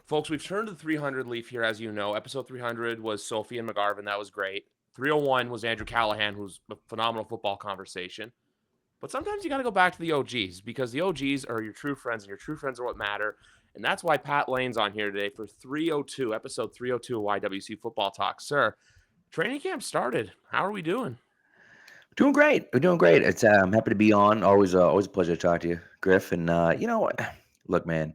Folks, we've turned the 300 leaf here, as you know. Episode 300 was Sophie and McGarvin. That was great. 301 was Andrew Callahan, who's a phenomenal football conversation. But sometimes you got to go back to the OGs because the OGs are your true friends, and your true friends are what matter. And that's why Pat Lane's on here today for 302, episode 302 of YWC Football Talk. Sir, training camp started. How are we doing? Doing great. We're doing great. It's I'm happy to be on. Always a pleasure to talk to you, Griff. And look, man,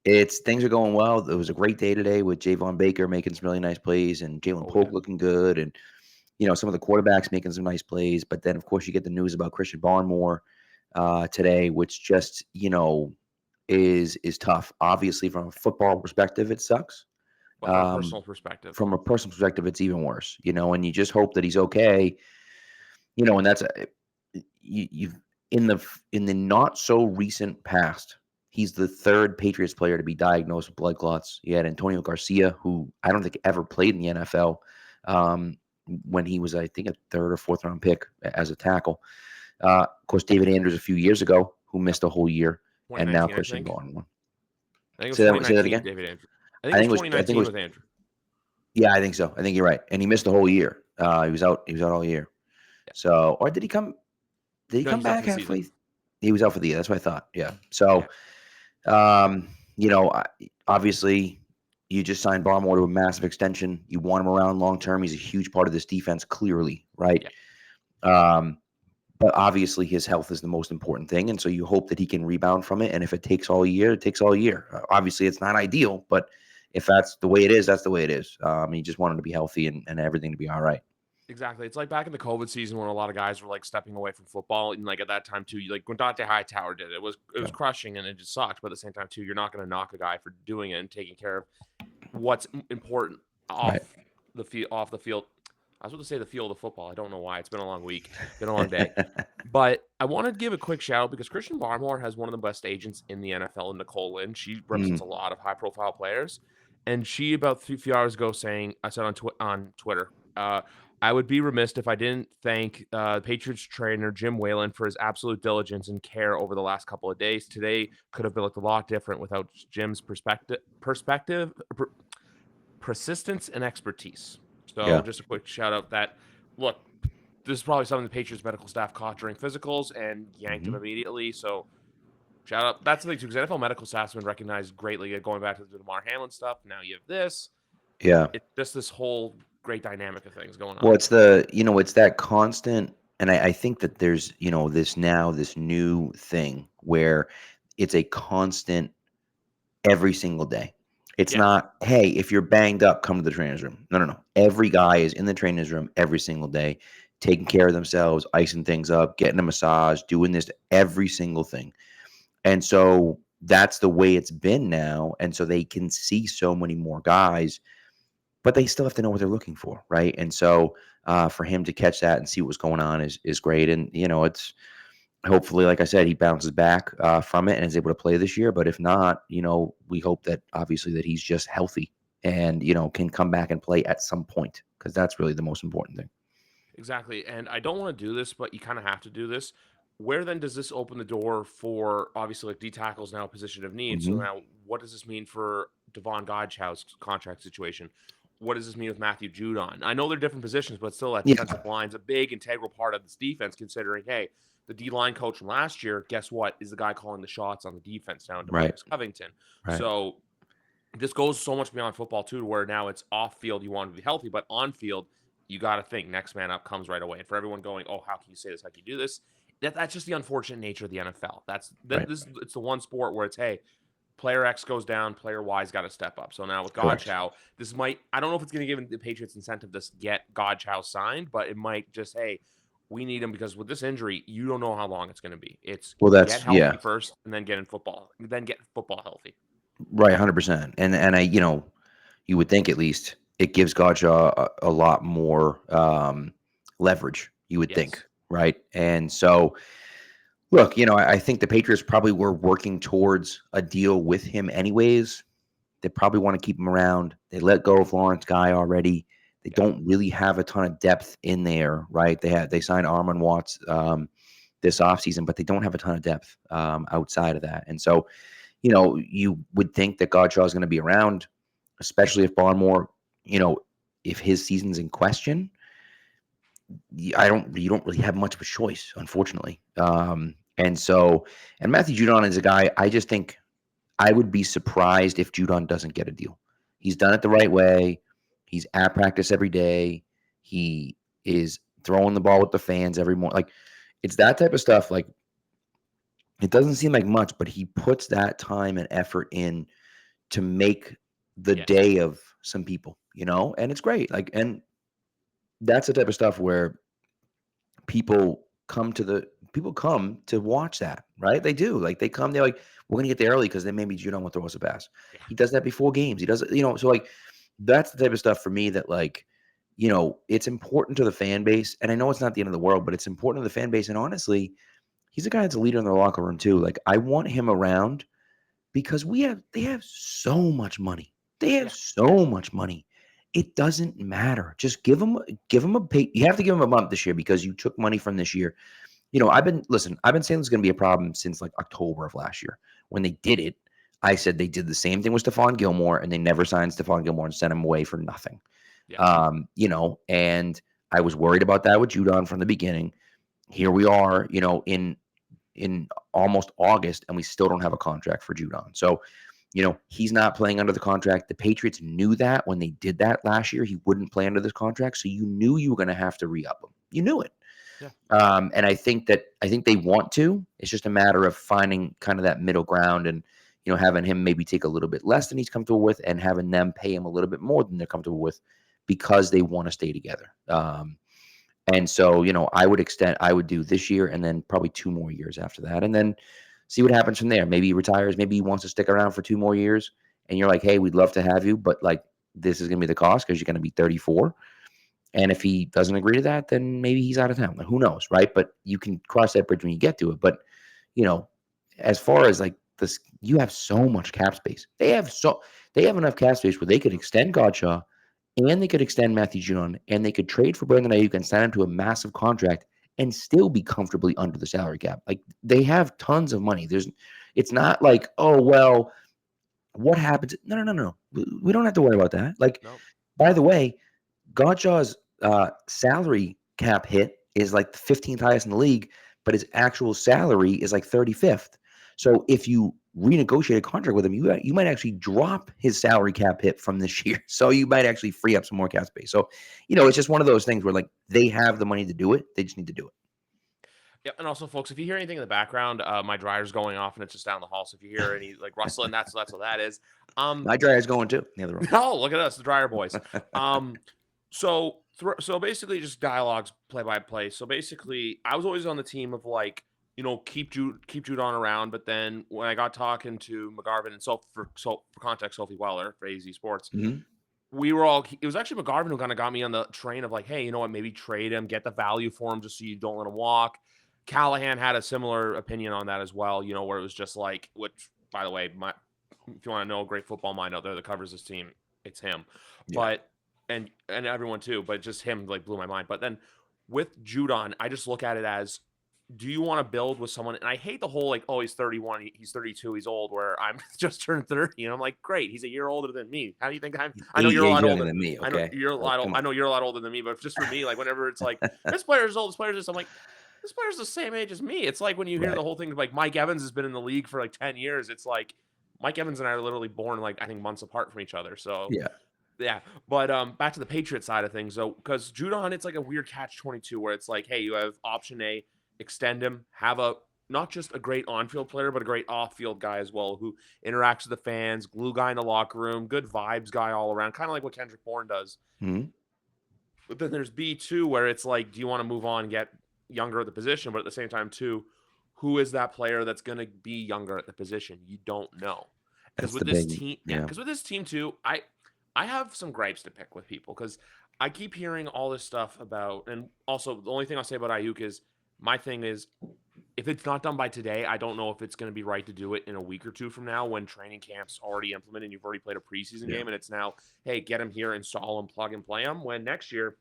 it's things are going well. It was a great day today with Javon Baker making some really nice plays and Jalen Oh, Polk yeah. looking good, and some of the quarterbacks making some nice plays. But then, of course, you get the news about Christian Barmore today, which just is tough. Obviously, from a football perspective, it sucks. But from a Um, personal perspective, from a personal perspective, it's even worse. And you just hope that he's okay. And that's you've in the not so recent past, he's the third Patriots player to be diagnosed with blood clots. You had Antonio Garcia, who I don't think ever played in the NFL, um, when he was, I think, a third or fourth round pick as a tackle. Of course, David Andrews a few years ago, who missed a whole year, and now 2019, I Christian think. Barmore. I think it was Say that 2019, again. David Andrew. I think I it was think it was. I think it 2019 was. with Andrew. Yeah, I think so. I think you're right. And he missed the whole year. He was out. He was out all year. Yeah. So, or did he come? Did he No, come he's out for back the season. halfway? He was out for the year. That's what I thought. Yeah. So, Yeah. obviously, you just signed Barmore to a massive extension. You want him around long term. He's a huge part of this defense, clearly, right? Yeah. Um, but obviously, his health is the most important thing, and so you hope that he can rebound from it. And if it takes all year, it takes all year. Obviously, it's not ideal, but if that's the way it is, that's the way it is. You just want him to be healthy and everything to be all right. Exactly. It's like back in the COVID season when a lot of guys were like stepping away from football, and like at that time too, like when Dante Hightower did it, it was Yeah. crushing and it just sucked. But at the same time too, you're not going to knock a guy for doing it and taking care of what's important off Right. the field. Off the field. I was about to say the field of football. I don't know why. It's been a long week, been a long day. But I want to give a quick shout out because Christian Barmore has one of the best agents in the NFL, Nicole Lynn. She represents Mm, a lot of high profile players, and she about a few hours ago saying, I said on Twitter. I would be remiss if I didn't thank Patriots trainer Jim Whalen for his absolute diligence and care over the last couple of days. Today could have been looked a lot different without Jim's persistence, and expertise. So yeah. just a quick shout out that look, this is probably something the Patriots medical staff caught during physicals and yanked him Hmm. immediately. So shout out. That's the thing too, because NFL medical staff's been recognized greatly. Going back to the Damar Hamlin stuff, now you have this. Yeah. It's just this whole great dynamic of things going Well, on. it's that constant, and I think that there's, this new thing where it's a constant every single day. It's Yeah. not, hey, if you're banged up, come to the trainer's room. No, no, no. Every guy is in the trainer's room every single day, taking care of themselves, icing things up, getting a massage, doing this, every single thing. And so that's the way it's been now. And so they can see so many more guys, but they still have to know what they're looking for, right? And so for him to catch that and see what's going on is great. And it's hopefully, like I said, he bounces back from it and is able to play this year. But if not, we hope that obviously that he's just healthy and can come back and play at some point, because that's really the most important thing. Exactly. And I don't want to do this, but you kind of have to do this. Where then does this open the door for obviously like D tackles now a position of need? So Hmm. now what does this mean for Devon Godchaux's contract situation? What does this mean with Matthew Judon? I know they're different positions, but still that Yeah, defensive line's a big integral part of this defense, considering, hey, the D line coach from last year, guess what, is the guy calling the shots on the defense now, right, Demarcus Covington. right. So this goes so much beyond football too, to where now it's off field you want to be healthy, but on field you got to think next man up comes right away. And for everyone going, oh, how can you say this? How can you do this? That's just the unfortunate nature of the NFL. Right. It's the one sport where it's, hey, player X goes down, player Y's got to step up. So now with Correct. Godchow, this might, I don't know if it's going to give the Patriots incentive to get Godchow signed, but it might just, hey, we need him because with this injury, you don't know how long it's going to be. It's Well, get that's healthy yeah, first and then get football healthy. right, 100%. And you would think at least it gives Gotcha a lot more leverage. You would think, Yes. right? And so, look, I think the Patriots probably were working towards a deal with him anyways. They probably want to keep him around. They let go of Lawrence Guy already. They Yeah. don't really have a ton of depth in there, right? They signed Armon Watts this offseason, but they don't have a ton of depth outside of that. And so, you would think that Godshaw is going to be around, especially if Barmore, if his season's in question. You don't really have much of a choice, unfortunately. And Matthew Judon is a guy I just think I would be surprised if Judon doesn't get a deal. He's done it the right way. He's at practice every day. He is throwing the ball with the fans every morning. Like, it's that type of stuff. Like, it doesn't seem like much, but he puts that time and effort in to make the Yes. day of some people, and it's great. Like, and that's the type of stuff where people come to watch that, right? They do. Like, they come, they're like, we're gonna get there early because then maybe Judon will throw us a pass. Yeah. He does that before games. He does it, so like that's the type of stuff for me that, like, it's important to the fan base. And I know it's not the end of the world, but it's important to the fan base. And honestly, he's a guy that's a leader in the locker room too. Like, I want him around because they have so much money. They have Yeah. so much money. It doesn't matter. Just give him a pay. You have to give him a bump this year because you took money from this year. I've been saying there's going to be a problem since like October of last year. When they did it, I said they did the same thing with Stephon Gilmore, and they never signed Stephon Gilmore and sent him away for nothing. Yeah. And I was worried about that with Judon from the beginning. Here we are, in almost August, and we still don't have a contract for Judon. So, he's not playing under the contract. The Patriots knew that when they did that last year, he wouldn't play under this contract. So you knew you were going to have to re-up him. You knew it. Yeah. And I think they want to. It's just a matter of finding kind of that middle ground and, having him maybe take a little bit less than he's comfortable with and having them pay him a little bit more than they're comfortable with because they want to stay together. And so, I would do this year and then probably 2 more years after that. And then see what happens from there. Maybe he retires. Maybe he wants to stick around for 2 more years. And you're like, hey, we'd love to have you, but like, this is going to be the cost because you're going to be 34. And if he doesn't agree to that, then maybe he's out of town. Like, who knows, right? But you can cross that bridge when you get to it. But, as far as like this, you have so much cap space. They have enough cap space where they could extend Godshaw and they could extend Matthew Judon and they could trade for Brandon Ayuk and sign him to a massive contract and still be comfortably under the salary cap. Like, they have tons of money. It's not like, oh, well, what happens? No. We don't have to worry about that. Like, Nope. By the way, Godshaw's salary cap hit is like the 15th highest in the league, but his actual salary is like 35th. So if you renegotiate a contract with him, you might actually drop his salary cap hit from this year. So you might actually free up some more cap space. So, it's just one of those things where, like, they have the money to do it. They just need to do it. Yeah, and also, folks, if you hear anything in the background, my dryer's going off, and it's just down the hall. So if you hear any like rustling, that's what that is. My dryer's going too. The other room. Oh, look at us, the dryer boys. So basically, just dialogues, play by play. So basically, I was always on the team of like, keep Judon around. But then when I got talking to McGarvin and for context, Sophie Weller for AZ Sports, we were all. It was actually McGarvin who kind of got me on the train of like, hey, you know what? Maybe trade him, get the value for him, just so you don't let him walk. Callahan had a similar opinion on that as well. Where it was just like, which, by the way, if you want to know a great football mind out there that covers this team, it's him. Yeah. But and everyone too, but just him like blew my mind. But then with Judon, I just look at it as, do you want to build with someone? And I hate the whole like, oh, he's 31, he's 32, he's old. Where I'm just turned 30, and I'm like, great, he's a year older than me. How do you think I know you're a lot older than me. Okay, I know you're a lot older than me. But just for me, like whenever it's like this player's old, this player's this, I'm like, this player's the same age as me. It's like when you hear the whole thing of like Mike Evans has been in the league for like 10 years. It's like Mike Evans and I are literally born like I think months apart from each other. So yeah. But back to the Patriots side of things, though, because Judon, it's like a weird catch-22 where it's like, hey, you have option A, extend him, have not just a great on-field player, but a great off-field guy as well who interacts with the fans, glue guy in the locker room, good vibes guy all around, kind of like what Kendrick Bourne does. Mm-hmm. But then there's B2 where it's like, do you want to move on and get younger at the position? But at the same time, too, who is that player that's going to be younger at the position? You don't know. Because with this team, because with this team, too, I have some gripes to pick with people because I keep hearing all this stuff about, and also the only thing I'll say about Ayuk is my thing is if it's not done by today, I don't know if it's going to be right to do it in a week or two from now when training camp's already implemented and you've already played a preseason game and it's now, hey, get him here, install him, plug and play him. When next year,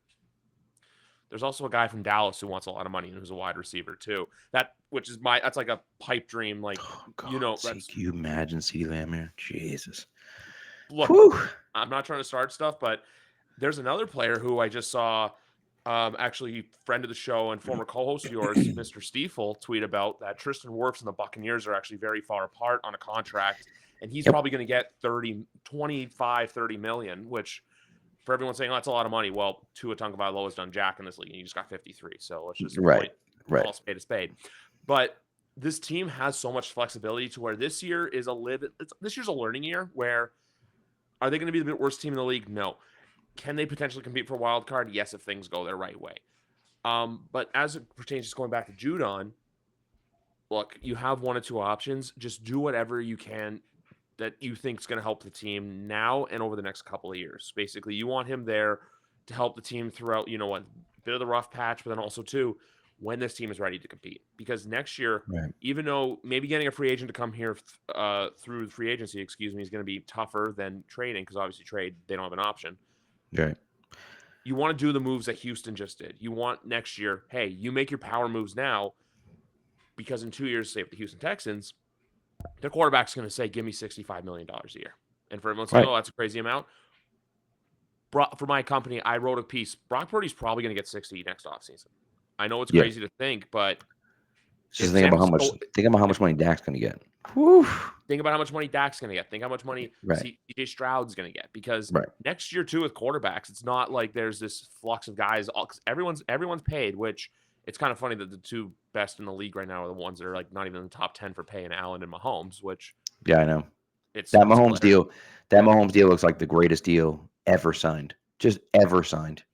there's also a guy from Dallas who wants a lot of money and who's a wide receiver too. That which is that's like a pipe dream. Like, Oh, that's can you imagine CeeDee Lamb here? Jesus. look. Whew. I'm not trying to start stuff, but there's another player who I just saw, actually friend of the show and former co-host of yours, Mr. Stiefel, tweet about that Tristan Wirfs and the Buccaneers are actually very far apart on a contract, and he's Yep. probably going to get 30 million, which for everyone saying, oh, that's a lot of money. Well, Tua Tagovailoa has done jack in this league, and you just got 53. So let's just Right. call a spade a spade. But this team has so much flexibility to where this year is this year's a learning year. Where are they going to be the worst team in the league? No. Can they potentially compete for a wild card? Yes, if things go their right way. But as it pertains to going back to Judon, look, you have one or two options. Just do whatever you can that you think is going to help the team now and over the next couple of years. Basically, you want him there to help the team throughout, a bit of the rough patch, but then also too, when this team is ready to compete. Because next year, Right. even though maybe getting a free agent to come here through free agency, is going to be tougher than trading, because obviously they don't have an option. Right. You want to do the moves that Houston just did. You want next year, hey, you make your power moves now, because in 2 years, say with the Houston Texans, their quarterback's going to say, give me $65 million a year. And for everyone saying, Right. oh, that's a crazy amount. For my company, I wrote a piece. Brock Purdy's probably going to get 60 next offseason. I know it's Yeah. crazy to think, but Just think about how much money Dak's going to get. Whew. Think about how much money Dak's going to get. Think how much money Right. CJ Stroud's going to get. Because Right. next year, too, with quarterbacks, it's not like there's this flux of guys. Everyone's paid, which it's kind of funny that the two best in the league right now are the ones that are like not even in the top 10 for paying Allen and Mahomes, which Yeah, I know. it's That Mahomes hilarious. Mahomes deal looks like the greatest deal ever signed. Just ever signed.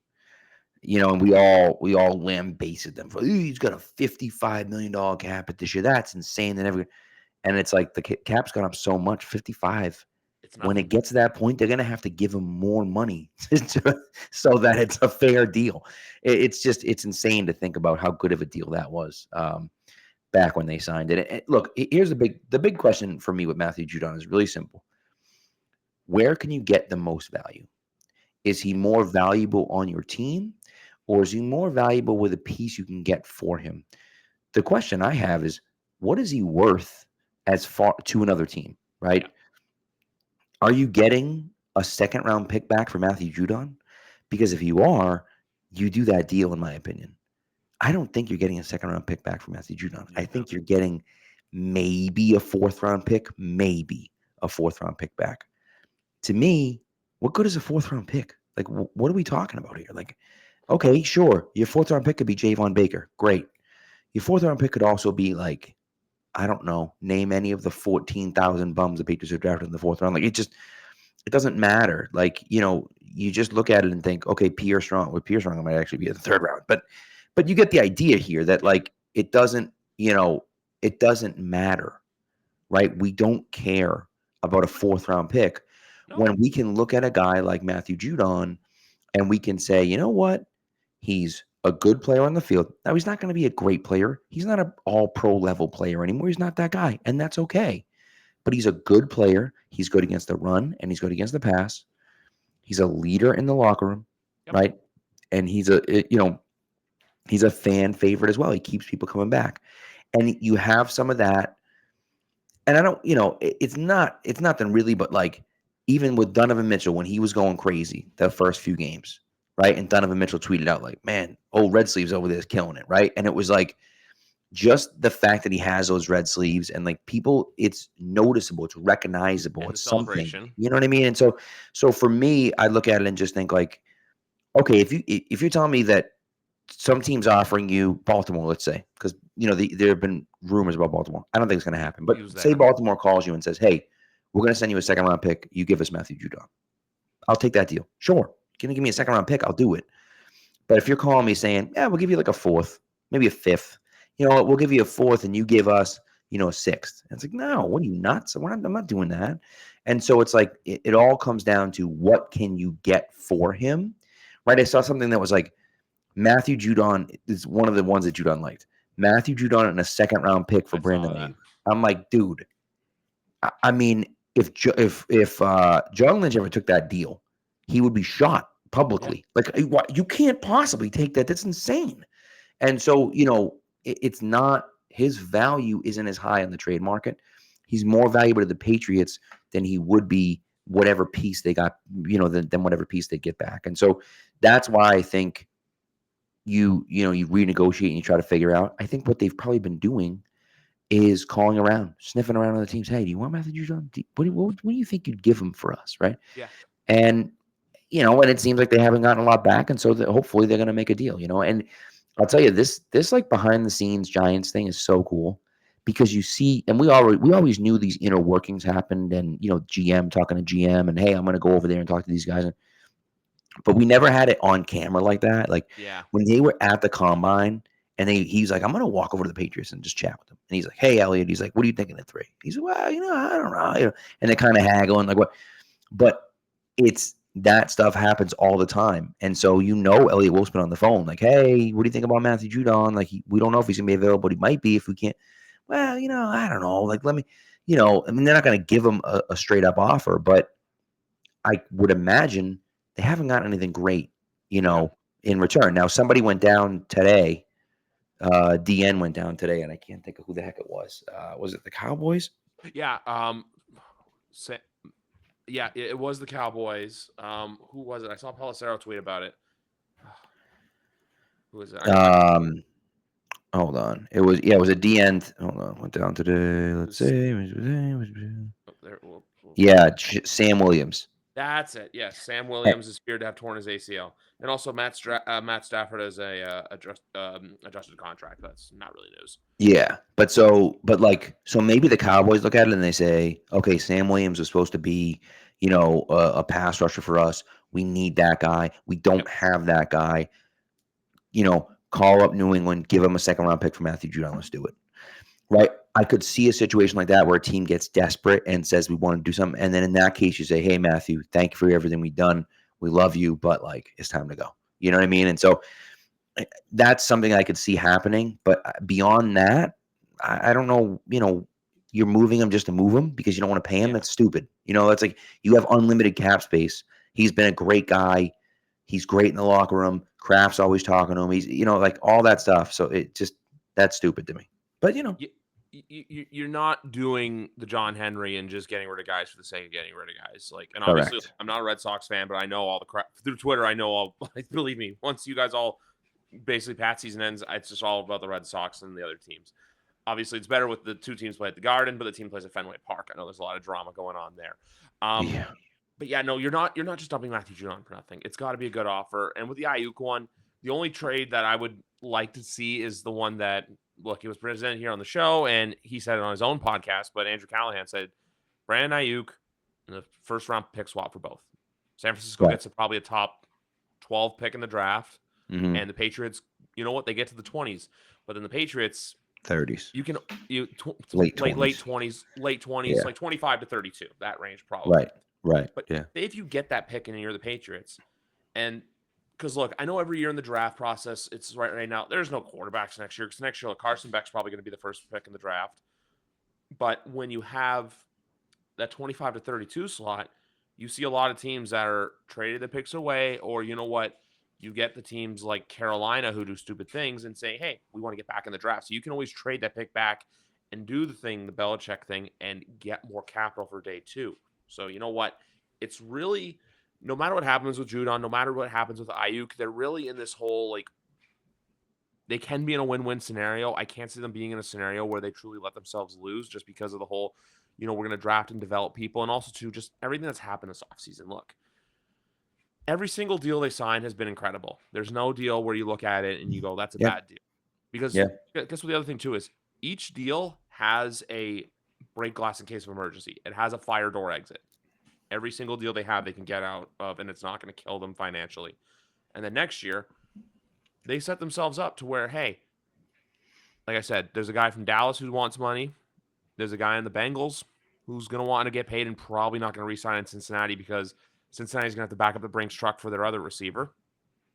And we all lambasted them for, he's got a $55 million cap at this year. That's insane. And it's like the cap's gone up so much, 55. It's When nothing. it gets to that point, they're going to have to give him more money so that it's a fair deal. It's insane to think about how good of a deal that was back when they signed it. And look, here's the big question for me with Matthew Judon is really simple. Where can you get the most value? Is he more valuable on your team, or is he more valuable with a piece you can get for him? The question I have is, what is he worth as far to another team, right? Yeah. Are you getting a second round pick back for Matthew Judon? Because if you are, you do that deal, in my opinion. I don't think you're getting a second round pick back for Matthew Judon. I think you're getting maybe a fourth round pick back. To me, what good is a fourth round pick? Like, what are we talking about here? Like, okay, sure, your fourth round pick could be Javon Baker. Great. Your fourth round pick could also be like, I don't know, name any of the 14,000 bums the Patriots have drafted in the fourth round. Like, it doesn't matter. Like, you just look at it and think, okay, Pierre Strong might actually be in the third round. But you get the idea here that, like, it doesn't matter, right? We don't care about a fourth round pick when we can look at a guy like Matthew Judon and we can say, you know what? He's a good player on the field. Now, he's not going to be a great player. He's not an all-pro level player anymore. He's not that guy, and that's okay. But he's a good player. He's good against the run, and he's good against the pass. He's a leader in the locker room, right? And he's a fan favorite as well. He keeps people coming back. And you have some of that. And I don't, it's nothing really, but like, even with Donovan Mitchell, when he was going crazy the first few games, right? And Donovan Mitchell tweeted out like, man, old red sleeves over there is killing it, right? And it was like, just the fact that he has those red sleeves and like people, it's noticeable, it's recognizable, And it's the something, celebration. you know what I mean? And so for me, I look at it and just think like, okay, if you're telling me that some teams offering you Baltimore, let's say, because there have been rumors about Baltimore. I don't think it's going to happen. But say Baltimore calls you and says, "Hey, we're going to send you a second round pick. You give us Matthew Judon." I'll take that deal. Sure, can you give me a second round pick? I'll do it. But if you're calling me saying, "Yeah, we'll give you like a fourth, maybe a fifth," we'll give you a fourth and you give us, a sixth. And it's like, no, what are you nuts? I'm not doing that. And so it's like it all comes down to what can you get for him, right? I saw something that was like, Matthew Judon is one of the ones that Judon liked. Matthew Judon and a second round pick for Brandon Ayuk. I'm like, dude. I mean, if John Lynch ever took that deal, he would be shot publicly. Yeah. Like, you can't possibly take that. That's insane. And so, it's not his value isn't as high on the trade market. He's more valuable to the Patriots than he would be whatever piece they got, than whatever piece they get back. And so that's why I think you renegotiate and you try to figure out. I think what they've probably been doing is calling around, sniffing around on the teams. Hey, do you want Matthew Judon? What do you think you'd give him for us, right? Yeah. And and it seems like they haven't gotten a lot back, and so hopefully they're going to make a deal. And I'll tell you this like behind the scenes Giants thing is so cool because you see, and we always knew these inner workings happened, and GM talking to GM, and hey, I'm going to go over there and talk to these guys, but we never had it on camera like that. Like Yeah. when they were at the combine. And he's like, I'm going to walk over to the Patriots and just chat with them. And he's like, hey, Elliot. He's like, what are you thinking at 3? He's like, well, I don't know. And they kind of haggle and like what. But it's that stuff happens all the time. And so Elliot Wolf's been on the phone like, hey, what do you think about Matthew Judon? Like, we don't know if he's going to be available, but he might be if we can't. Well, I don't know. Like, let me, I mean, they're not going to give him a straight up offer, but I would imagine they haven't gotten anything great, in return. Now, somebody went down today. DN went down today, and I can't think of who the heck it was. Was it the Cowboys? Yeah. Yeah, it was the Cowboys. Who was it? I saw Pelissero tweet about it. Who was it? Hold on. It was a DN. Hold on. Went down today. Let's see. Yeah, Sam Williams. That's it. Yes, Sam Williams is feared to have torn his ACL, and also Matt Stafford has a adjusted contract. That's not really news. Yeah, but maybe the Cowboys look at it and they say, okay, Sam Williams was supposed to be, a pass rusher for us. We need that guy. We don't have that guy. Call up New England, give him a second round pick for Matthew Judon. Let's do it. Right. I could see a situation like that where a team gets desperate and says we want to do something. And then in that case, you say, hey, Matthew, thank you for everything we've done. We love you, but it's time to go. You know what I mean? And so that's something I could see happening. But beyond that, I don't know, you're moving him just to move him because you don't want to pay him. Yeah. That's stupid. That's like you have unlimited cap space. He's been a great guy. He's great in the locker room. Kraft's always talking to him. He's, like all that stuff. So that's stupid to me. But, you're not doing the John Henry and just getting rid of guys for the sake of getting rid of guys. And obviously, I'm not a Red Sox fan, but I know all the crap through Twitter. I know all. Believe me, once you guys all basically Pat season ends, it's just all about the Red Sox and the other teams. Obviously, it's better with the two teams play at the Garden, but the team plays at Fenway Park. I know there's a lot of drama going on there. Yeah. But yeah, no, you're not just dumping Matthew Judon for nothing. It's got to be a good offer. And with the Ayuk one, the only trade that I would like to see is the one that, look, it was presented here on the show, and he said it on his own podcast, but Andrew Callahan said, Brandon Ayuk and the first-round pick swap for both. San Francisco gets probably a top 12 pick in the draft, and the Patriots, you know what, they get to the 20s. But then the Patriots... 30s. You can late 20s, yeah. Like 25 to 32, that range probably. Right. But yeah. if you get that pick and you're the Patriots, and because look, I know every year in the draft process, it's right now, there's no quarterbacks next year because next year Carson Beck's probably going to be the first pick in the draft. But when you have that 25 to 32 slot, you see a lot of teams that are traded the picks away, or you know what? You get the teams like Carolina who do stupid things and say, hey, we want to get back in the draft. So you can always trade that pick back and do the Belichick thing, and get more capital for day 2. So you know what? It's really, no matter what happens with Judon, no matter what happens with Ayuk, they're really in this whole, they can be in a win-win scenario. I can't see them being in a scenario where they truly let themselves lose just because of the whole, we're going to draft and develop people. And also, too, just everything that's happened this offseason. Look, every single deal they signed has been incredible. There's no deal where you look at it and you go, that's a bad deal. Because guess what the other thing, too, is each deal has a break glass in case of emergency. It has a fire door exit. Every single deal they have, they can get out of, and it's not going to kill them financially. And then next year, they set themselves up to where, hey, like I said, there's a guy from Dallas who wants money. There's a guy in the Bengals who's going to want to get paid and probably not going to re-sign in Cincinnati because Cincinnati's going to have to back up the Brinks truck for their other receiver.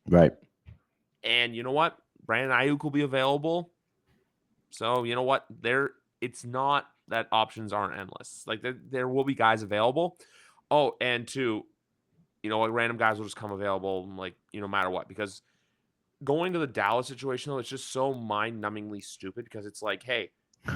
Right. And you know what? Brandon Ayuk will be available. So you know what? It's not that options aren't endless. There will be guys available. Oh, and two, random guys will just come available, no matter what, because going to the Dallas situation, though, it's just so mind-numbingly stupid because it's like, hey,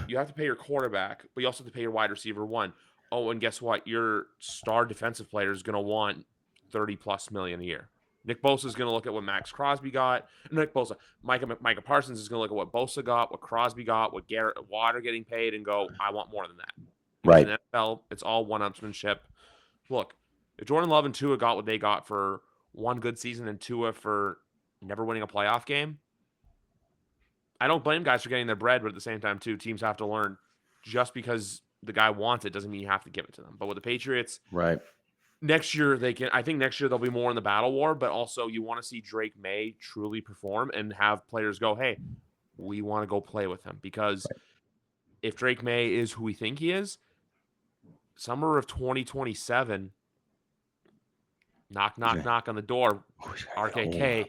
you have to pay your quarterback, but you also have to pay your wide receiver one. Oh, and guess what? Your star defensive player is going to want 30 plus million a year. Nick Bosa is going to look at what Max Crosby got. Nick Bosa, Micah Parsons is going to look at what Bosa got, what Crosby got, what Garrett Water getting paid, and go, I want more than that. Because Right. in NFL, it's all one-upsmanship. Look, if Jordan Love and Tua got what they got for one good season and Tua for never winning a playoff game, I don't blame guys for getting their bread, but at the same time, too, teams have to learn just because the guy wants it doesn't mean you have to give it to them. But with the Patriots, Right. next year they can. I think next year they'll be more in the battle war, but also you want to see Drake May truly perform and have players go, "Hey, we want to go play with him." Because if Drake May is who we think he is, summer of 2027, knock, knock, Okay. knock on the door, Oh, RKK.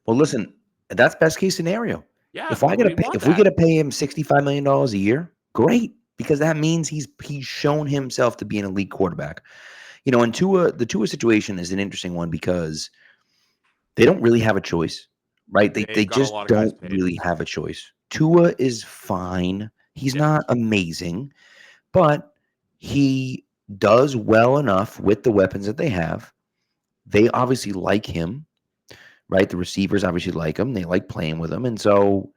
well, listen, that's best case scenario. Yeah, If I we gotta pay, want if we that. gotta pay him $65 million a year, great, because that means he's shown himself to be an elite quarterback. And the Tua situation is an interesting one because they don't really have a choice, right? They They've got a just lot of guys don't paid. really have a choice. Tua is fine. He's Yeah, not amazing, but he does well enough with the weapons that they have. They obviously like him, right? The receivers obviously like him. They like playing with him. And so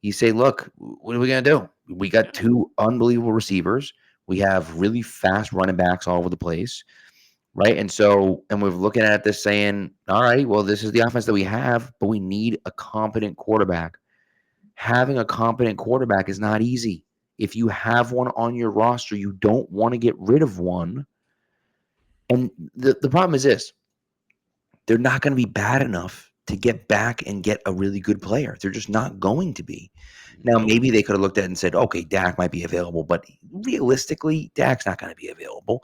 you say, look, what are we going to do? We got yeah. two unbelievable receivers. We have really fast running backs all over the place, right? And we're looking at this saying, all right, well, this is the offense that we have, but we need a competent quarterback. Having a competent quarterback is not easy. If you have one on your roster, you don't want to get rid of one. And the problem is this: they're not going to be bad enough to get back and get a really good player. They're just not going to be. Now, Nope. maybe they could have looked at it and said, okay, Dak might be available, but realistically, Dak's not going to be available.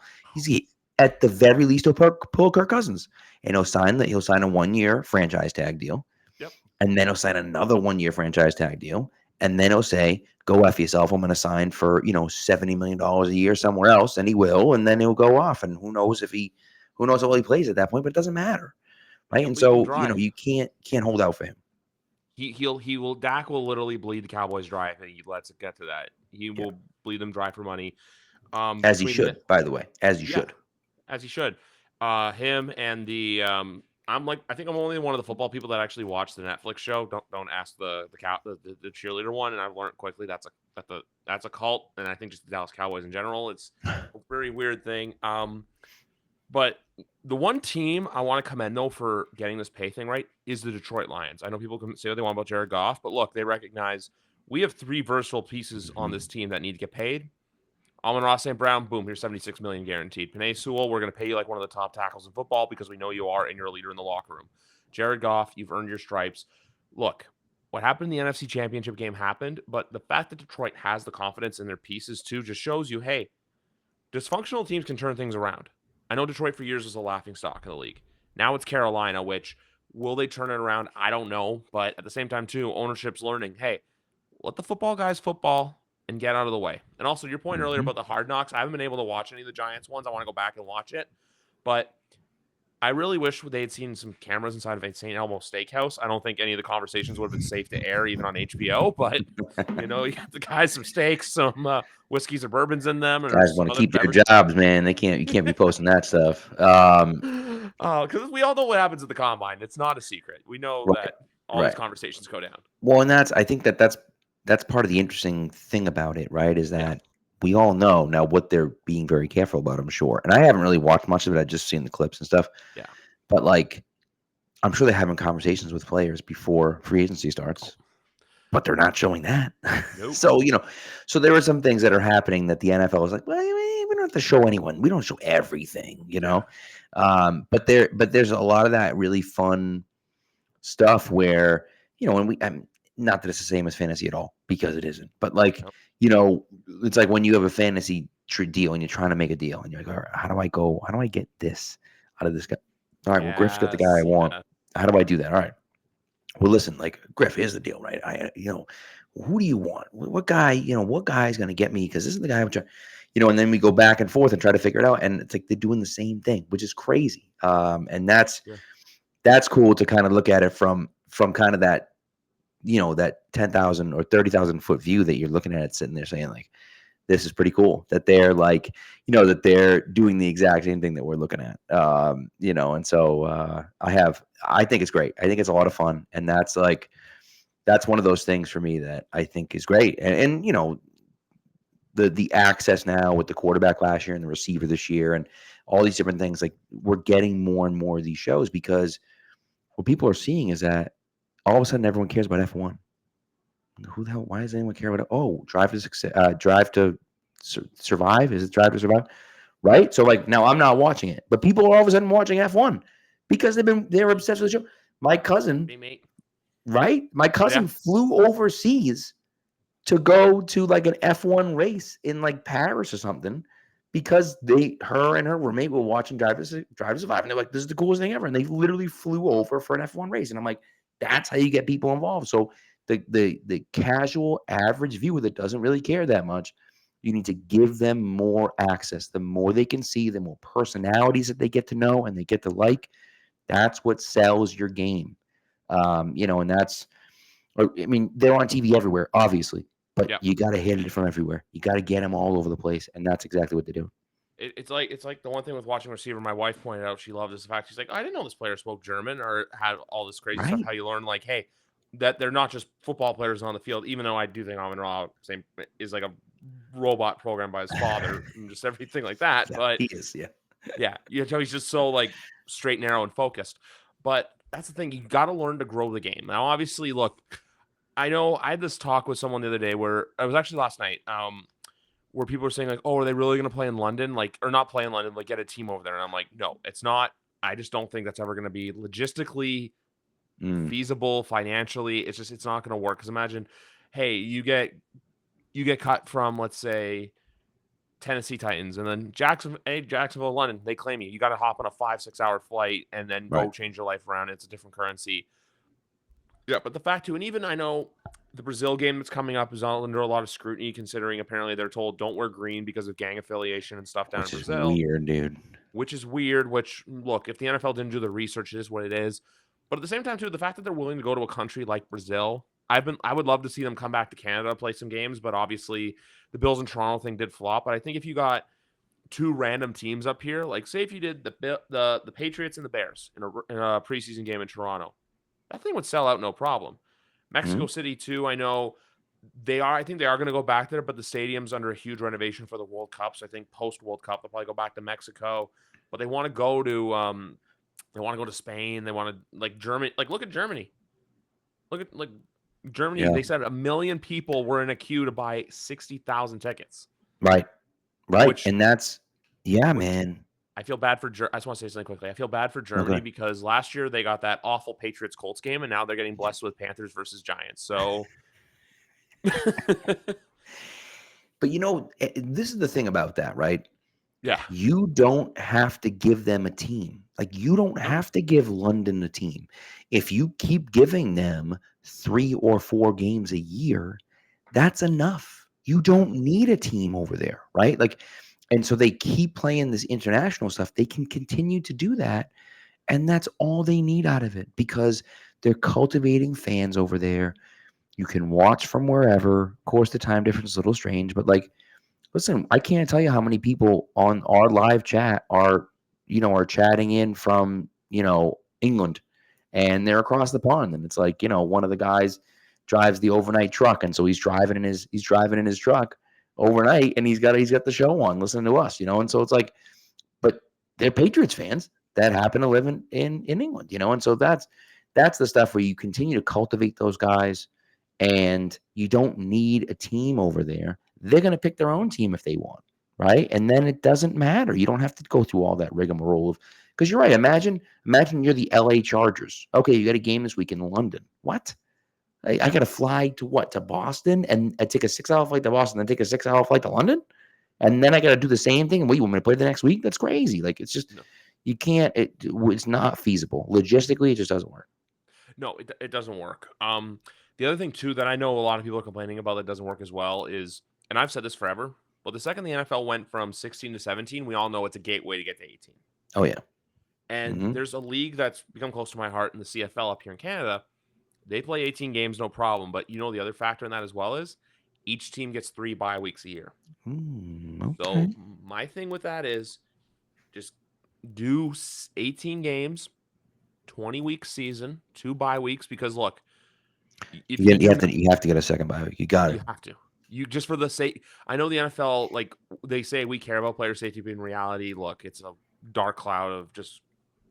At the very least, he'll pull Kirk Cousins, and he'll sign a 1-year franchise tag deal, Yep. and then he'll sign another 1-year franchise tag deal, and then he'll say, go F yourself, I'm going to sign for $70 million a year somewhere else, and he will, and then he'll go off, and who knows how he plays at that point, but it doesn't matter. Right. He'll And bleed them so, dry. you can't hold out for him. He will Dak will literally bleed the Cowboys dry if he lets it get to that. He Yeah. will bleed them dry for money. As he Between should, by the way, as you yeah, should. as he should. Him and the I think I'm only one of the football people that actually watch the Netflix show. Don't ask the cheerleader one, and I've learned quickly that's a cult, and I think just the Dallas Cowboys in general, it's a very weird thing. But the one team I want to commend, though, for getting this pay thing right is the Detroit Lions. I know people can say what they want about Jared Goff, but look, they recognize we have three versatile pieces on this team that need to get paid. Amon-Ra St. Brown, boom, here's $76 million guaranteed. Penei Sewell, we're going to pay you like one of the top tackles in football because we know you are and you're a leader in the locker room. Jared Goff, you've earned your stripes. Look, what happened in the NFC Championship game happened, but the fact that Detroit has the confidence in their pieces too just shows you, hey, dysfunctional teams can turn things around. I know Detroit for years was a laughing stock in the league. Now it's Carolina, which will they turn it around? I don't know. But at the same time, too, ownership's learning, hey, let the football guys football and get out of the way. And also, your point earlier Mm-hmm. about the Hard Knocks, I haven't been able to watch any of the Giants ones. I want to go back and watch it. But I really wish they had seen some cameras inside of a St. Elmo steakhouse. I don't think any of the conversations would have been safe to air, even on HBO. But, you got the guys some steaks, some whiskeys or bourbons in them, and Guys some want to other keep their beverages. jobs, man. You can't be posting that stuff. Because we all know what happens at the combine. It's not a secret. We know Right, that all these right. conversations go down. Well, and I think that's part of the interesting thing about it, right? Is Yeah. that we all know now what they're being very careful about, I'm sure. And I haven't really watched much of it. I've just seen the clips and stuff. Yeah. But I'm sure they're having conversations with players before free agency starts, but they're not showing that. Nope. So there are some things that are happening that the NFL is like, well, we don't have to show anyone. We don't show everything, Yeah. But there's a lot of that really fun stuff where, and I'm not that it's the same as fantasy at all because it isn't, but Nope. it's like when you have a fantasy deal and you're trying to make a deal and you're like, all right, how do I get this out of this guy? All right, well, Griff's got the guy I Yes. want. Yeah. How do I do that? All right. Well, listen, Griff, here's the deal, right? Who do you want? What guy, what guy is going to get me? Because this is the guy I'm trying, and then we go back and forth and try to figure it out. And it's like they're doing the same thing, which is crazy. And that's Yeah. cool to kind of look at it from from kind of that, that 10,000 or 30,000 foot view that you're looking at it, sitting there saying like, this is pretty cool that they're like, that they're doing the exact same thing that we're looking at. And so I think it's great. I think it's a lot of fun. And that's one of those things for me that I think is great. And the access now with the quarterback last year and the receiver this year and all these different things, like we're getting more and more of these shows because what people are seeing is that all of a sudden everyone cares about F1. Who the hell? Why does anyone care about it? Oh, Drive to Success, Drive to Survive. Is it Drive to Survive? Right. So like now I'm not watching it, but people are all of a sudden watching F1 because they're obsessed with the show. My cousin, right? My cousin flew overseas to go to like an F1 race in like Paris or something because her and her roommate were watching Drive to Survive, and they're like, "This is the coolest thing ever!" And they literally flew over for an F1 race, and I'm like, "That's how you get people involved." So the casual average viewer that doesn't really care that much, you need to give them more access. The more they can see, the more personalities that they get to know and they get to like. That's what sells your game. And that's, I mean, they're on TV everywhere, obviously, but you got to hit it from everywhere. You got to get them all over the place, and that's exactly what they do. It's like the one thing with watching receiver. My wife pointed out she loved is the fact she's like, I didn't know this player spoke German or had all this crazy stuff. How you learn like, hey, that they're not just football players on the field. Even though I do think Amon Ra is like a robot programmed by his father and just everything like that. But he is, he's just so like straight, narrow, and focused. But that's the thing. You got to learn to grow the game. Now, obviously, look, I know I had this talk with someone the other day where I was actually last night. Where people are saying like, oh, are they really going to play in London? Like, or not play in London, like get a team over there. And I'm like, no, it's not. I just don't think that's ever going to be logistically feasible, financially. It's not going to work. Because imagine, hey, you get cut from, let's say, Tennessee Titans, and then Jacksonville, London, they claim you. You got to hop on a 5-6 hour flight and then go change your life around. It's a different currency. Yeah, but the fact too, and even I know the Brazil game that's coming up is under a lot of scrutiny, considering apparently they're told don't wear green because of gang affiliation and stuff down in Brazil. Which is weird, dude. Which is weird. Which, look, if the NFL didn't do the research, it is what it is. But at the same time too, the fact that they're willing to go to a country like Brazil, I would love to see them come back to Canada, play some games. But obviously, the Bills and Toronto thing did flop. But I think if you got two random teams up here, like say if you did the Patriots and the Bears in a preseason game in Toronto, that thing would sell out no problem. Mexico City too. I know I think they are going to go back there, but the stadium's under a huge renovation for the World Cup. So I think post World Cup they'll probably go back to Mexico. But they want to go to Spain. They want to like Germany. Like look at Germany. Look at like Germany. Yeah. They said 1 million people were in a queue to buy 60,000 tickets. Right. And that's man. I feel bad for I just want to say something quickly. I feel bad for Germany because last year they got that awful Patriots Colts game, and now they're getting blessed with Panthers versus Giants. So, but this is the thing about that, right? Yeah. You don't have to give them a team. Like you don't have to give London a team. If you keep giving them 3 or 4 games a year, that's enough. You don't need a team over there, right? Like. And so they keep playing this international stuff. They can continue to do that. And that's all they need out of it because they're cultivating fans over there. You can watch from wherever. Of course, the time difference is a little strange, but like, listen, I can't tell you how many people on our live chat are chatting in from, England and they're across the pond. And it's like, one of the guys drives the overnight truck. And so he's driving in his truck overnight and he's got the show on listening to us, and so it's like, but they're Patriots fans that happen to live in England, and so that's the stuff where you continue to cultivate those guys and you don't need a team over there. They're going to pick their own team if they want, right? And then it doesn't matter. You don't have to go through all that rigmarole because you're right. Imagine you're the LA Chargers. Okay, you got a game this week in London. What? I got to fly to Boston and I take a 6-hour flight to Boston, then take a 6-hour flight to London. And then I got to do the same thing. And wait, you want me to play the next week? That's crazy. Like, it's just, you can't, it's not feasible. Logistically, it just doesn't work. No, it doesn't work. The other thing too, that I know a lot of people are complaining about that doesn't work as well is, and I've said this forever, but the second the NFL went from 16 to 17, we all know it's a gateway to get to 18. Oh yeah. And there's a league that's become close to my heart in the CFL up here in Canada. They play 18 games, no problem. But you know the other factor in that as well is each team gets 3 bye weeks a year. Okay. So my thing with that is just do 18 games, 20-week season, 2 bye weeks. Because look, if you do, You have to get a second bye week. You got you it. have to. You just for the sake. I know the NFL, like they say, we care about player safety, but in reality, look, it's a dark cloud of just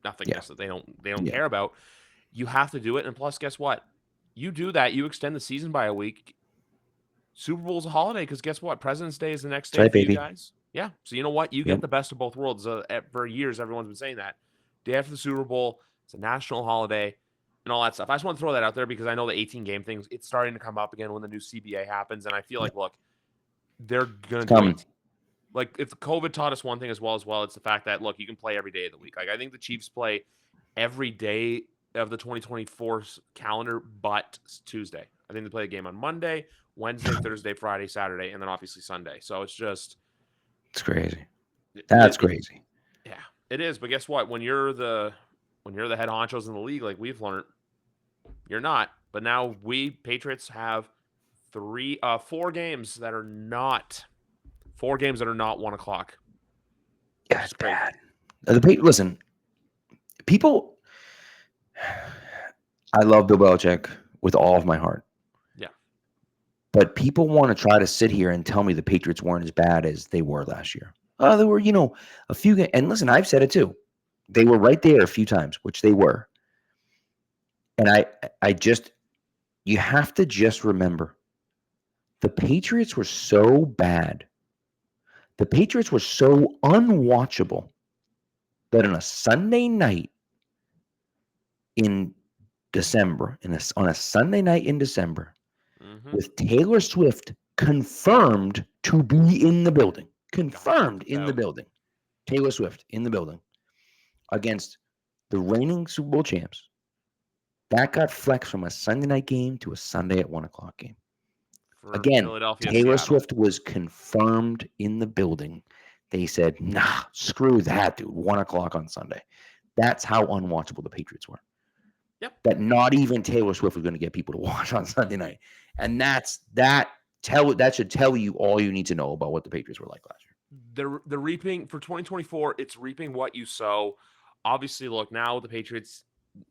Yeah. nothingness that they don't Yeah. care about. You have to do it, and plus, guess what? You do that, you extend the season by a week. Super Bowl's a holiday because guess what? President's Day is the next That's day right, for you baby. guys. Yeah. So you know what? You get Yep. the best of both worlds. For years, everyone's been saying that. Day after the Super Bowl, it's a national holiday and all that stuff. I just want to throw that out there because I know the 18 game things, it's starting to come up again when the new CBA happens. And I feel Yeah. like, look, they're going It's to do coming. 18. Like, if COVID taught us one thing as well, it's the fact that, look, you can play every day of the week. Like, I think the Chiefs play every day of the 2024 calendar but Tuesday. I think they play a game on Monday, Wednesday, Thursday, Friday, Saturday, and then obviously Sunday. So it's just It's crazy. it, That's it, crazy. yeah, it is. But guess what? When you're the head honchos in the league, like we've learned, you're not. But now we Patriots have 4 games that are not 1 o'clock, Yeah, which it's is crazy. bad. Listen, people. I love Bill Belichick with all of my heart. Yeah. But people want to try to sit here and tell me the Patriots weren't as bad as they were last year. They were, a few. And listen, I've said it too. They were right there a few times, which they were. And you have to just remember, the Patriots were so bad. The Patriots were so unwatchable that on a Sunday night in December, on a Sunday night in December, with Taylor Swift confirmed to be in the building. Confirmed in the building. Taylor Swift in the building against the reigning Super Bowl champs. That got flexed from a Sunday night game to a Sunday at 1 o'clock game. For Again, Philadelphia, Taylor Seattle. Swift was confirmed in the building. They said, nah, screw that, dude. 1 o'clock on Sunday. That's how unwatchable the Patriots were. Yep. That not even Taylor Swift was going to get people to watch on Sunday night. And that should tell you all you need to know about what the Patriots were like last year. They're reaping for 2024. It's reaping what you sow. Obviously, look, now with the Patriots,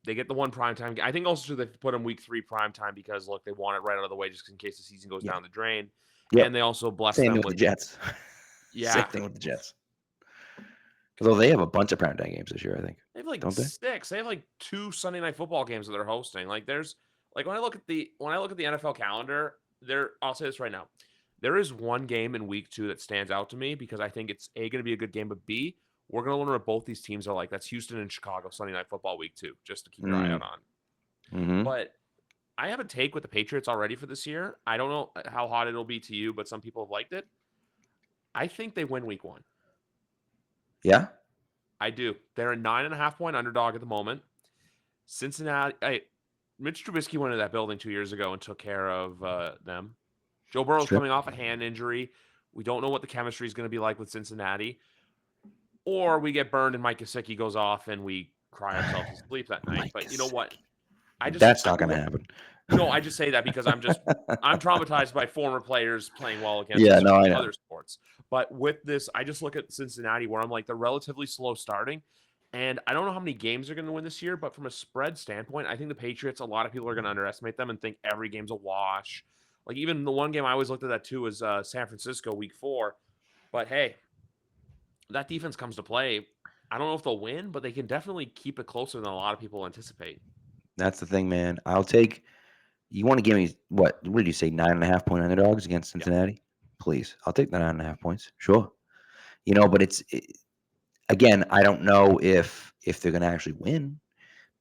they get the one primetime. I think also they put them week 3 primetime because look, they want it right out of the way just in case the season goes down the drain. Yep. And they also bless Same them with the Jets. Yeah. Same thing with the Jets. Although they have a bunch of primetime games this year, I think. They have like Don't they? 6. They have like 2 Sunday night football games that they're hosting. Like there's like when I look at the NFL calendar, I'll say this right now. There is one game in week 2 that stands out to me because I think it's A, going to be a good game, but B, we're going to learn what both these teams are like. That's Houston and Chicago Sunday night football week 2, just to keep your eye out on. Mm-hmm. But I have a take with the Patriots already for this year. I don't know how hot it'll be to you, but some people have liked it. I think they win week 1. Yeah? I do. They're a 9.5-point underdog at the moment. Cincinnati, Mitch Trubisky went into that building 2 years ago and took care of them. Joe Burrow's coming off a hand injury. We don't know what the chemistry is going to be like with Cincinnati. Or we get burned and Mike Gesicki goes off and we cry ourselves to sleep that night. But you know what? That's not going to happen. No, I just say that because I'm traumatized by former players playing well against other sports. But with this, I just look at Cincinnati where I'm like, they're relatively slow starting. And I don't know how many games they're going to win this year, but from a spread standpoint, I think the Patriots, a lot of people are going to underestimate them and think every game's a wash. Like even the one game I always looked at that too was San Francisco week 4. But hey, that defense comes to play. I don't know if they'll win, but they can definitely keep it closer than a lot of people anticipate. That's the thing, man. You want to give me what did you say, 9.5-point underdogs against Cincinnati? Yep. Please. I'll take the 9.5 points. Sure. But again, I don't know if they're going to actually win,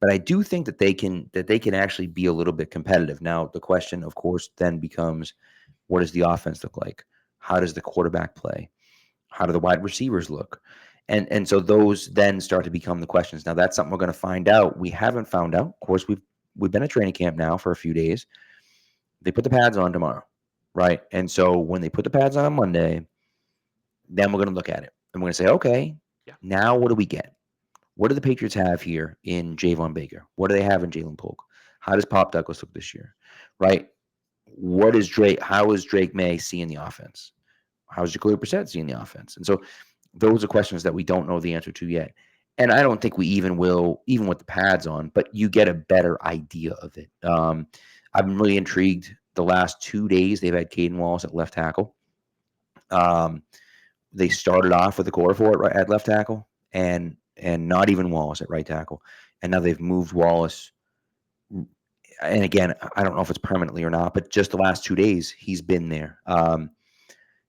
but I do think that they can actually be a little bit competitive. Now, the question, of course, then becomes, what does the offense look like? How does the quarterback play? How do the wide receivers look? And so those then start to become the questions. Now, that's something we're going to find out. We haven't found out. Of course, we've been at training camp now for a few days. They put the pads on tomorrow, right? And so when they put the pads on Monday, then we're going to look at it. And we're going to say, okay, now what do we get? What do the Patriots have here in Javon Baker? What do they have in Jalen Polk? How does Pop Douglas look this year? Right? What is Drake? How is Drake May seeing the offense? How's Jacoby Brissett seeing the offense? And so those are questions that we don't know the answer to yet. And I don't think we even will, even with the pads on, but you get a better idea of it. I've been really intrigued. The last 2 days, they've had Caden Wallace at left tackle. They started off with the core for it at left tackle, and not even Wallace at right tackle, and now they've moved Wallace. And again, I don't know if it's permanently or not, but just the last 2 days, he's been there.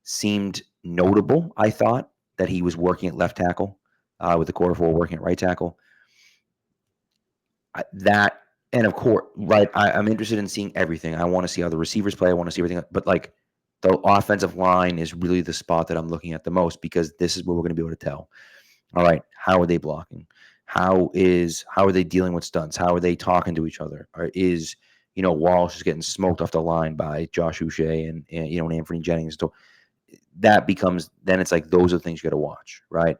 Seemed notable, I thought, that he was working at left tackle with the quarter four working at right tackle. That, and of course, right, I'm interested in seeing everything. I want to see how the receivers play. I want to see everything. But like the offensive line is really the spot that I'm looking at the most because this is where we're going to be able to tell. All right, how are they blocking? How are they dealing with stunts? How are they talking to each other? Or is Walsh is getting smoked off the line by Josh Uche and Anthony Jennings? So that becomes then it's like those are the things you got to watch, right?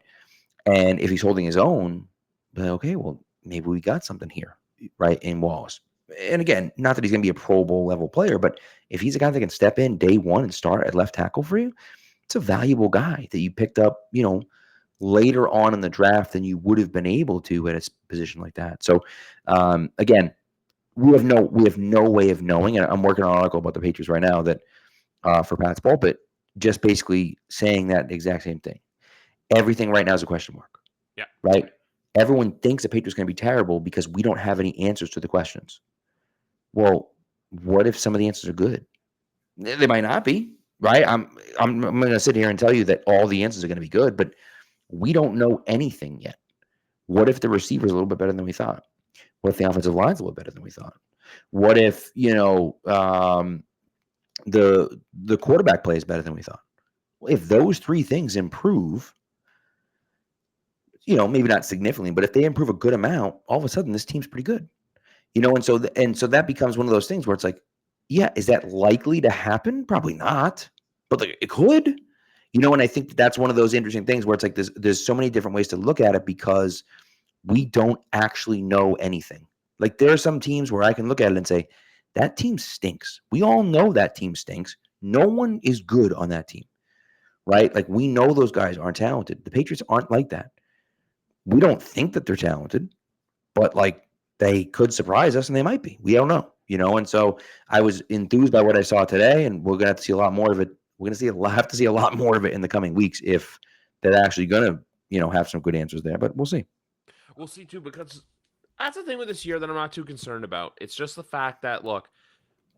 And if he's holding his own, then okay, well maybe we got something here, right? In Wallace. And again, not that he's going to be a Pro Bowl level player, but if he's a guy that can step in day one and start at left tackle for you, it's a valuable guy that you picked up, later on in the draft than you would have been able to at a position like that. So, again, we have no way of knowing. And I'm working on an article about the Patriots right now that for Pat's pulpit, just basically saying that exact same thing. Everything right now is a question mark. Yeah. Right. Everyone thinks the Patriots are going to be terrible because we don't have any answers to the questions. Well, what if some of the answers are good? They might not be. Right. I'm going to sit here and tell you that all the answers are going to be good, but we don't know anything yet. What if the receiver's a little bit better than we thought? What if the offensive line's a little better than we thought? What if, the quarterback plays better than we thought? Well, if those three things improve, maybe not significantly, but if they improve a good amount, all of a sudden this team's pretty good. And so that becomes one of those things where it's like, yeah, is that likely to happen? Probably not, but like it could. And I think that's one of those interesting things where it's like there's so many different ways to look at it because we don't actually know anything. Like there are some teams where I can look at it and say, that team stinks. We all know that team stinks. No one is good on that team, right? Like we know those guys aren't talented. The Patriots aren't like that. We don't think that they're talented, but like they could surprise us and they might be. We don't know, And so I was enthused by what I saw today, and we're going to have to see a lot more of it. We're going to have to see a lot more of it in the coming weeks if they're actually going to, have some good answers there, but we'll see. We'll see too, because that's the thing with this year that I'm not too concerned about. It's just the fact that look,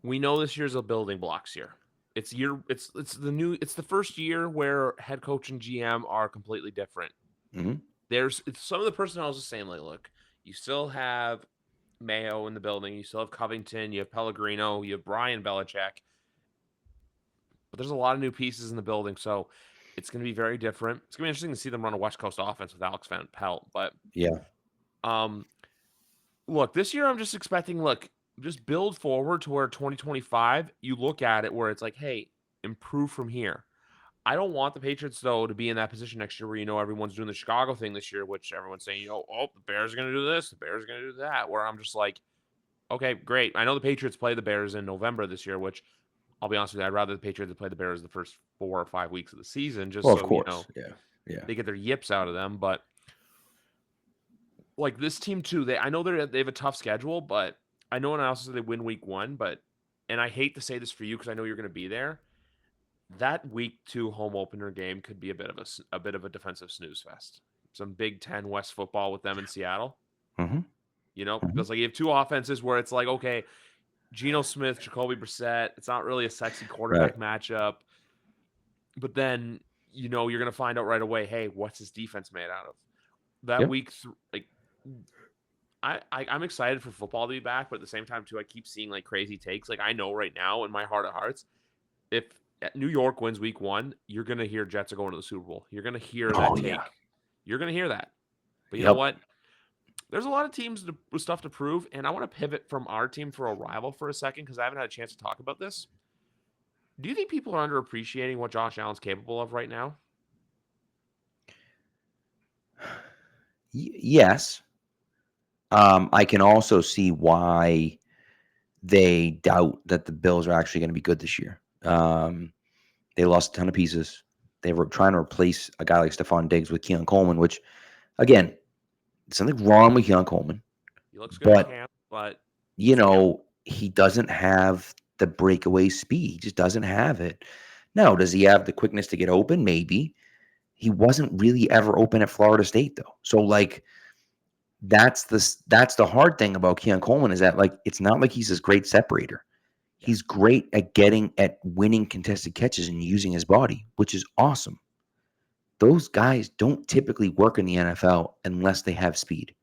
we know this year's a building blocks year. It's the first year where head coach and GM are completely different. Mm-hmm. There's some of the personnel is the same. Like, look, you still have Mayo in the building, you still have Covington, you have Pellegrino, you have Brian Belichick, but there's a lot of new pieces in the building, so it's going to be very different. It's going to be interesting to see them run a West Coast offense with Alex Van Pelt, but yeah. Look, this year I'm just expecting, just build forward to where 2025, you look at it where it's like, hey, improve from here. I don't want the Patriots, though, to be in that position next year where, everyone's doing the Chicago thing this year, which everyone's saying, the Bears are going to do this, the Bears are going to do that, where I'm just like, okay, great. I know the Patriots play the Bears in November this year, which I'll be honest with you, I'd rather the Patriots play the Bears the first 4 or 5 weeks of the season, just Of so, course. Yeah. they get their yips out of them. But like this team too, I know they have a tough schedule, but I know, and I also said they win week 1, and I hate to say this for you because I know you're going to be there. That week 2 home opener game could be a bit of a defensive snooze fest. Some Big Ten West football with them in Seattle. Mm-hmm. Because like you have 2 offenses where it's like, okay, Geno Smith, Jacoby Brissett. It's not really a sexy quarterback matchup, but then you're going to find out right away. Hey, what's his defense made out of? That week, I'm excited for football to be back, but at the same time too, I keep seeing like crazy takes. Like I know right now in my heart of hearts, if New York wins week 1, you're gonna hear Jets are going to the Super Bowl. You're gonna hear that take. Yeah. You're gonna hear that. But you know what? There's a lot of teams with stuff to prove, and I want to pivot from our team for a rival for a second because I haven't had a chance to talk about this. Do you think people are underappreciating what Josh Allen's capable of right now? Yes. I can also see why they doubt that the Bills are actually going to be good this year. They lost a ton of pieces. They were trying to replace a guy like Stephon Diggs with Keon Coleman, which, again, there's something wrong with Keon Coleman, He looks good in but, camp, but it's camp. he doesn't have the breakaway speed. He just doesn't have it. Now, does he have the quickness to get open? Maybe. He wasn't really ever open at Florida State, though. So, like, that's the hard thing about Keon Coleman is that, like, it's not like he's this great separator. Yeah. He's great at winning contested catches and using his body, which is awesome. Those guys don't typically work in the NFL unless they have speed.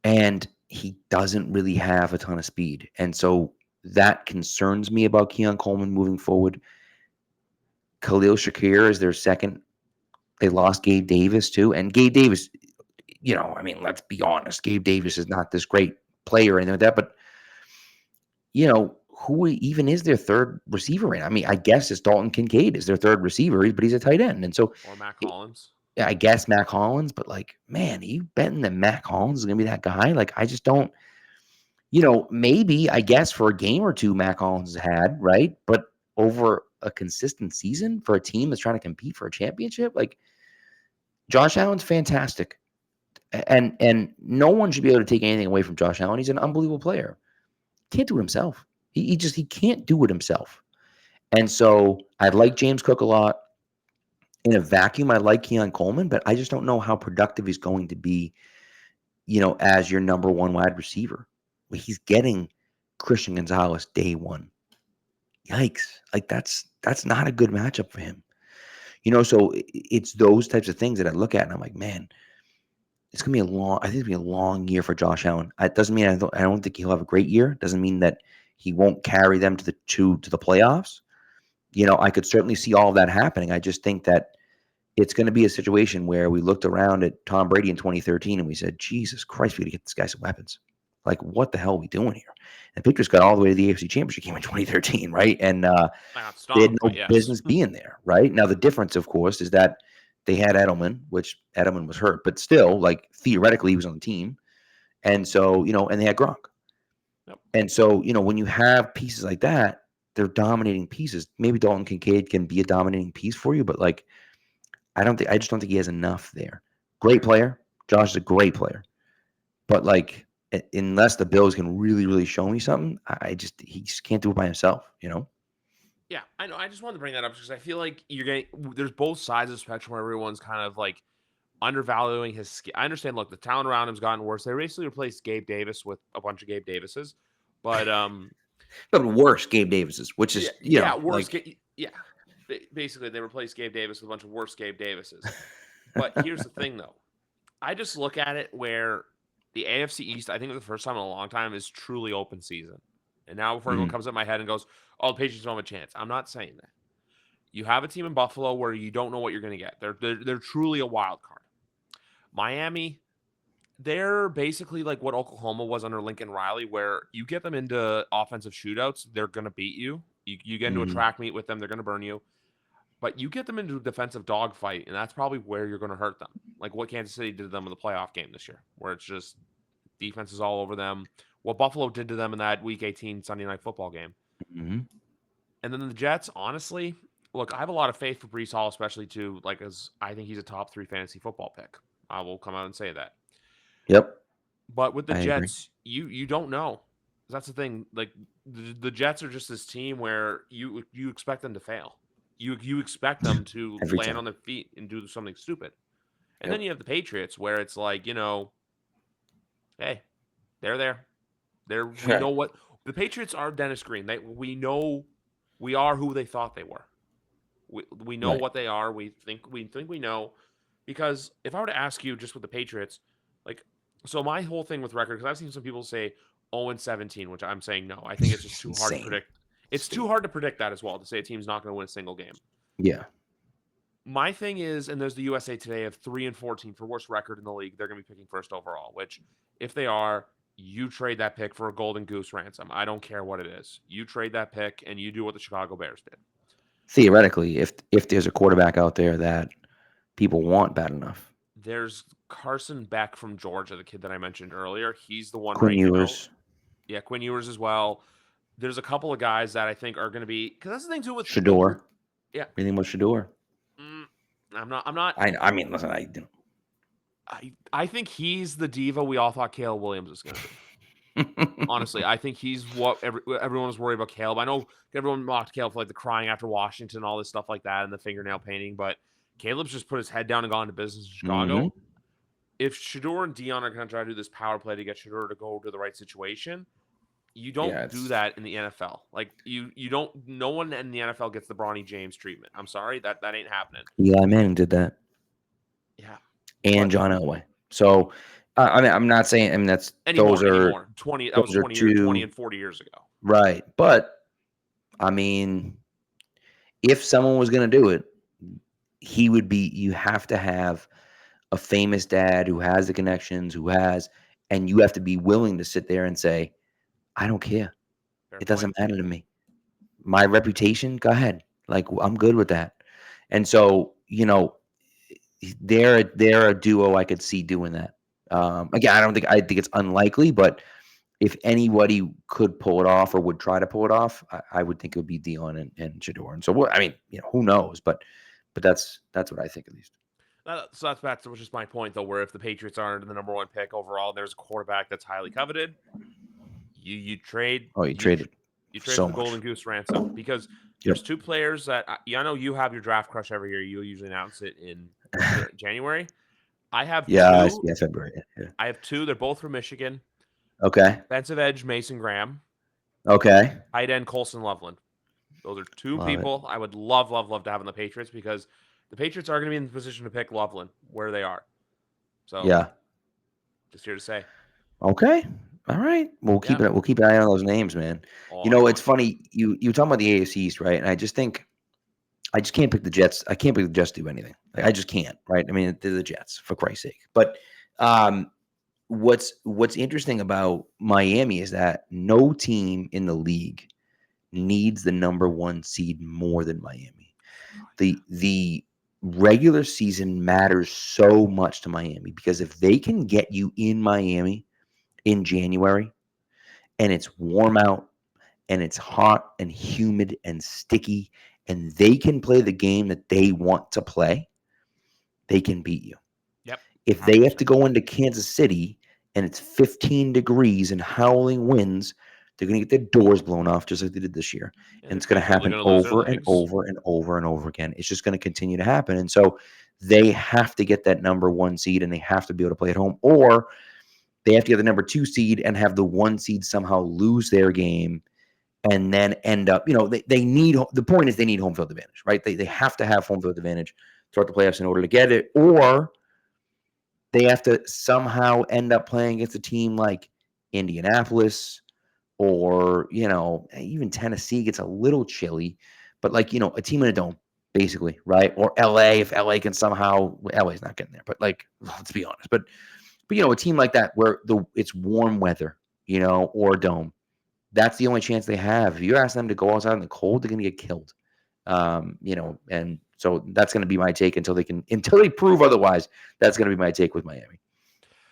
And he doesn't really have a ton of speed. And so that concerns me about Keon Coleman moving forward. Khalil Shakir is their second. They lost Gabe Davis too. And Gabe Davis, I mean, let's be honest. Gabe Davis is not this great player or anything like that, but who even is their third receiver right now? I mean, I guess it's Dalton Kincaid is their third receiver, but he's a tight end. And so Or Mac Hollins. I guess Mac Hollins, but like, man, are you betting that Mac Hollins is going to be that guy? Like, I just don't, maybe I guess for a game or two, Mac Hollins has had, right? But over a consistent season for a team that's trying to compete for a championship, like Josh Allen's fantastic. And no one should be able to take anything away from Josh Allen. He's an unbelievable player. Can't do it himself. He can't do it himself. And so I like James Cook a lot. In a vacuum, I like Keon Coleman, but I just don't know how productive he's going to be, as your number one wide receiver. He's getting Christian Gonzalez day one. Yikes. Like that's not a good matchup for him. So it's those types of things that I look at and I'm like, man, it's gonna be I think it's gonna be a long year for Josh Allen. It doesn't mean I don't think he'll have a great year. Doesn't mean that he won't carry them to the playoffs. I could certainly see all of that happening. I just think that it's going to be a situation where we looked around at Tom Brady in 2013 and we said, Jesus Christ, we got to get this guy some weapons. Like, what the hell are we doing here? And Patriots got all the way to the AFC Championship game in 2013, right? And they had no business being there, right? Now, the difference, of course, is that they had Edelman, which Edelman was hurt, but still, like, theoretically, he was on the team. And so, and they had Gronk. Yep. And so, when you have pieces like that, they're dominating pieces. Maybe Dalton Kincaid can be a dominating piece for you, but, like, I just don't think he has enough there. Great player. Josh is a great player. But, like, unless the Bills can really, really show me something, he just can't do it by himself, Yeah, I know. I just wanted to bring that up because I feel like there's both sides of the spectrum where everyone's kind of like undervaluing his skill. I understand, look, the talent around him's gotten worse. They basically replaced Gabe Davis with a bunch of Gabe Davises. But but worse Gabe Davises, which is worse. Like, basically they replaced Gabe Davis with a bunch of worse Gabe Davises. But here's the thing, though. I just look at it where the AFC East, I think for the first time in a long time, is truly open season. And now before everyone comes at my head and goes, oh, the Patriots don't have a chance. I'm not saying that. You have a team in Buffalo where you don't know what you're going to get. They're truly a wild card. Miami, they're basically like what Oklahoma was under Lincoln Riley, where you get them into offensive shootouts, they're going to beat you. You get into a track meet with them, they're going to burn you. But you get them into a defensive dogfight, and that's probably where you're going to hurt them. Like what Kansas City did to them in the playoff game this year, where it's just defense is all over them. What Buffalo did to them in that Week 18 Sunday Night Football game. Mm-hmm. And then the Jets, honestly, look, I have a lot of faith for Breece Hall, especially too, like as I think he's a top 3 fantasy football pick. I will come out and say that. Yep. But with the Jets, you don't know. That's the thing. Like the Jets are just this team where you expect them to fail. You expect them to land on their feet and do something stupid. And then you have the Patriots where it's like, hey, they're there. We know what the Patriots are. Dennis Green. We know we are who they thought they were. We know what they are. We think we know. Because if I were to ask you just with the Patriots, like, so my whole thing with record, because I've seen some people say 0-17, which I'm saying no. I think it's just too hard to predict. It's too hard to predict that as well, to say a team's not going to win a single game. Yeah. My thing is, and there's the USA Today of 3-14 for worst record in the league. They're going to be picking first overall, which if they are, you trade that pick for a golden goose ransom. I don't care what it is. You trade that pick and you do what the Chicago Bears did. Theoretically, if there's a quarterback out there that people want bad enough. There's Carson Beck from Georgia, the kid that I mentioned earlier. He's the one Quinn right Ewers. now. Yeah, Quinn Ewers as well. There's a couple of guys that I think are going to be, because that's the thing too with Shador. yeah. Anything with Shador? Mm, I'm not. I'm not. I mean, listen, I think he's the diva we all thought Caleb Williams was going to be. Honestly, I think he's what everyone was worried about Caleb. I know everyone mocked Caleb for like the crying after Washington, all this stuff like that, and the fingernail painting, but Caleb's just put his head down and gone to business in Chicago. Mhm. If Shador and Dion are going to try to do this power play to get Shador to go to the right situation, you don't do that in the NFL. Like you don't. No one in the NFL gets the Bronny James treatment. I'm sorry, that ain't happening. Eli Manning did that. Yeah, And John Elway. So, I mean, I'm not saying. I mean, anymore. 20. That was those are 20 two and 40 years ago. right. But I mean, if someone was going to do it, he would be. You have to have a famous dad who has the connections, and you have to be willing to sit there and say, I don't care. Fair It point. doesn't matter to me. My reputation, go ahead. Like I'm good with that. And so, they're a duo I could see doing that. Again, I think it's unlikely, but if anybody could pull it off or would try to pull it off, I would think it would be Dion and Shador. And so, I mean, who knows? But that's what I think at least. So that's back to which is my point though, where if the Patriots aren't the number one pick overall, there's a quarterback that's highly coveted. You trade. Oh, you traded You trade so for the much. Golden Goose ransom because there's two players that I know you have your draft crush every year. You usually announce it in January. I have two. Yeah, February. Yeah. I have two. They're both from Michigan. Okay. Defensive edge Mason Graham. Okay. Tight end Colson Loveland. Those are two Love people I would love to have in the Patriots because the Patriots are going to be in the position to pick Loveland where they are. So yeah. Just here to say. Okay. All right. We'll keep an eye on those names, man. It's funny. You talking about the AFC East, right? And I just think I just can't pick the Jets. I can't pick the Jets to do anything. Like, I just can't, right? I mean, they're the Jets, for Christ's sake. But what's interesting about Miami is that no team in the league needs the number one seed more than Miami. The regular season matters so much to Miami because if they can get you in Miami in January and it's warm out and it's hot and humid and sticky and they can play the game that they want to play, they can beat you. Yep. If they have to go into Kansas City and it's 15 degrees and howling winds, they're going to get their doors blown off just like they did this year. And it's going to happen over and over and over and over again. It's just going to continue to happen. And so they have to get that number one seed and they have to be able to play at home, or they have to get the number two seed and have the one seed somehow lose their game and then end up, they need, the point is they need home field advantage, right? They have to have home field advantage throughout the playoffs in order to get it, or they have to somehow end up playing against a team like Indianapolis or, even Tennessee gets a little chilly, but like, a team in a dome, basically, right? Or LA, if LA can somehow, LA's not getting there, but like, let's be honest. But a team like that where it's warm weather, or a dome, that's the only chance they have. If you ask them to go outside in the cold, they're going to get killed. And so that's going to be my take until they prove otherwise. That's going to be my take with Miami.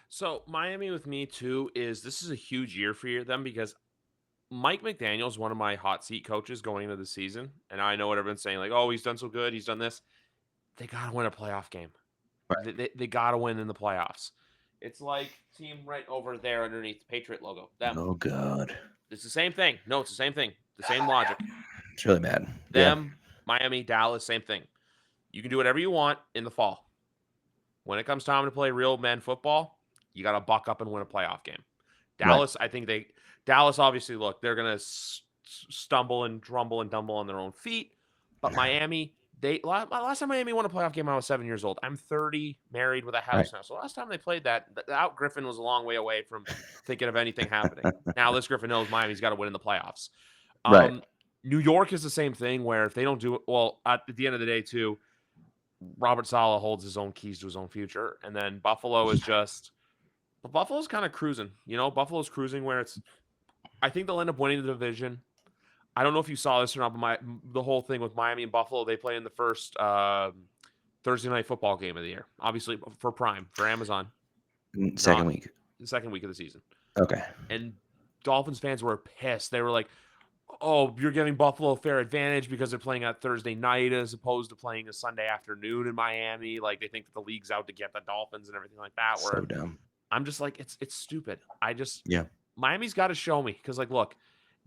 So Miami with me too this is a huge year for them because Mike McDaniel is one of my hot seat coaches going into the season, and I know what everyone's saying, like, oh, he's done so good, he's done this. They got to win a playoff game. Right. They got to win in the playoffs. It's like team right over there underneath the Patriot logo. Them. Oh, God. It's the same thing. No, it's the same thing. The same logic. It's really bad. Them, Miami, Dallas, same thing. You can do whatever you want in the fall. When it comes time to play real men football, you got to buck up and win a playoff game. Dallas, right. I think Dallas, obviously, look, they're going to stumble and drumble and dumble on their own feet. But Miami, last time Miami won a playoff game, I was 7 years old. I'm 30, married with a house now. So last time they played that, out Griffin was a long way away from thinking of anything happening. Now this Griffin knows Miami's got to win in the playoffs. Right. New York is the same thing where if they don't do it, well, at the end of the day, too, Robert Saleh holds his own keys to his own future. And then Buffalo is just... But Buffalo's kind of cruising. Buffalo's cruising where it's... I think they'll end up winning the division. I don't know if you saw this or not, but the whole thing with Miami and Buffalo, they play in the first Thursday night football game of the year. Obviously, for Prime, for Amazon. Second week. The second week of the season. Okay. And Dolphins fans were pissed. They were like, "Oh, you're giving Buffalo a fair advantage because they're playing on Thursday night as opposed to playing a Sunday afternoon in Miami." Like they think that the league's out to get the Dolphins and everything like that. So Where dumb. I'm just like, it's stupid. Yeah. Miami's got to show me because like, look,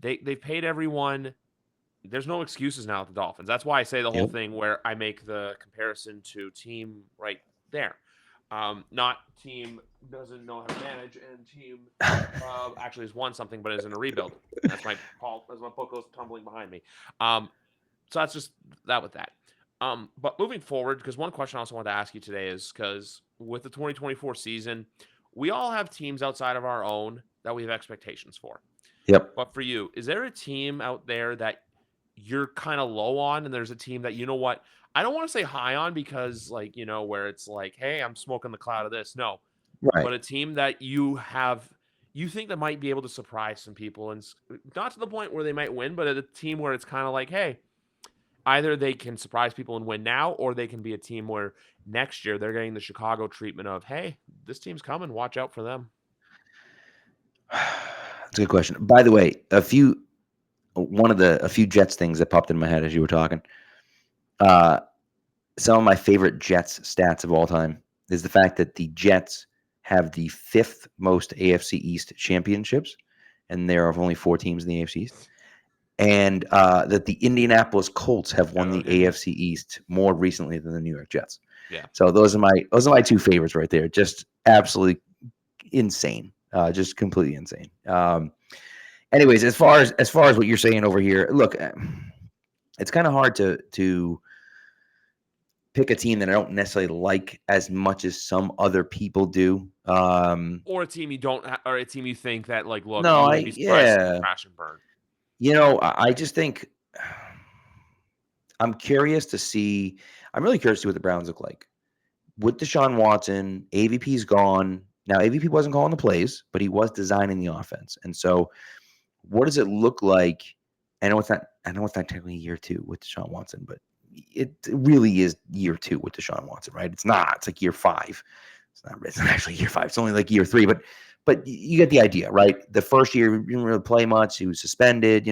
they've paid everyone. There's no excuses now with the Dolphins. That's why I say the whole Yep. thing where I make the comparison to team right there. Not team doesn't know how to manage, and team actually has won something but is in a rebuild. That's my Paul. As my book goes tumbling behind me. So that's just that with that. But moving forward, because one question I also wanted to ask you today is because with the 2024 season, we all have teams outside of our own that we have expectations for. Yep. But for you, is there a team out there that you're kind of low on, and there's a team that you know what? I don't want to say high on because like where it's like, hey, I'm smoking the cloud of this. No, Right. but a team that you think that might be able to surprise some people, and not to the point where they might win, but a team where it's kind of like, hey, either they can surprise people and win now, or they can be a team where next year they're getting the Chicago treatment of, hey, this team's coming, watch out for them. That's a good question. By the way, a few Jets things that popped in my head as you were talking. Some of my favorite Jets stats of all time is the fact that the Jets have the 5th most AFC East championships, and there are only 4 teams in the AFC East. And that the Indianapolis Colts have won the AFC East more recently than the New York Jets. Yeah. So those are my 2 favorites right there. Just absolutely insane. Just completely insane. Anyways, as far as what you're saying over here, look, it's kind of hard to pick a team that I don't necessarily like as much as some other people do. Or a team you don't, or a team you think that like, look, No, you wouldn't be surprised to see yeah. crash and burn. I just think I'm curious to see. I'm really curious to see what the Browns look like with Deshaun Watson. AVP's gone now. AVP wasn't calling the plays, but he was designing the offense. And so, what does it look like? I know it's not technically year 2 with Deshaun Watson, but it really is year 2 with Deshaun Watson, right? It's not. It's like year 5. It's not actually year 5. It's only like year 3, but you get the idea, right? The first year he didn't really play much. He was suspended.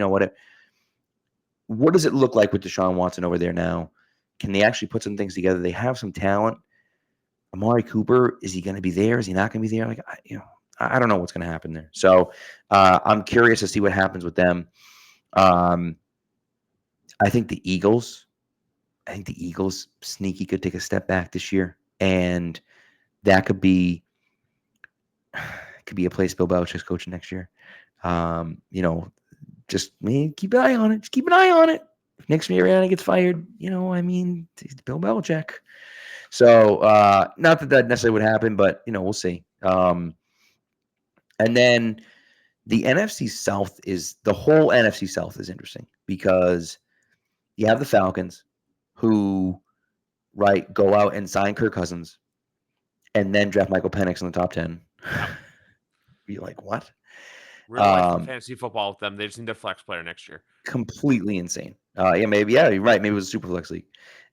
What does it look like with Deshaun Watson over there now? Can they actually put some things together? They have some talent. Amari Cooper, is he going to be there? Is he not going to be there? Like, I don't know what's going to happen there. So I'm curious to see what happens with them. I think the Eagles sneaky could take a step back this year, and that could be a place Bill Belichick's coaching next year. Just keep an eye on it. Just keep an eye on it. If Nick Sirianni gets fired, it's Bill Belichick. So not that necessarily would happen, but we'll see. And then the whole NFC South is interesting because you have the Falcons who go out and sign Kirk Cousins and then draft Michael Penix in the top 10. You're like, what? Real life fantasy football with them. They just need a flex player next year. Completely insane. Maybe. Yeah, you're right. Maybe it was a super flex league.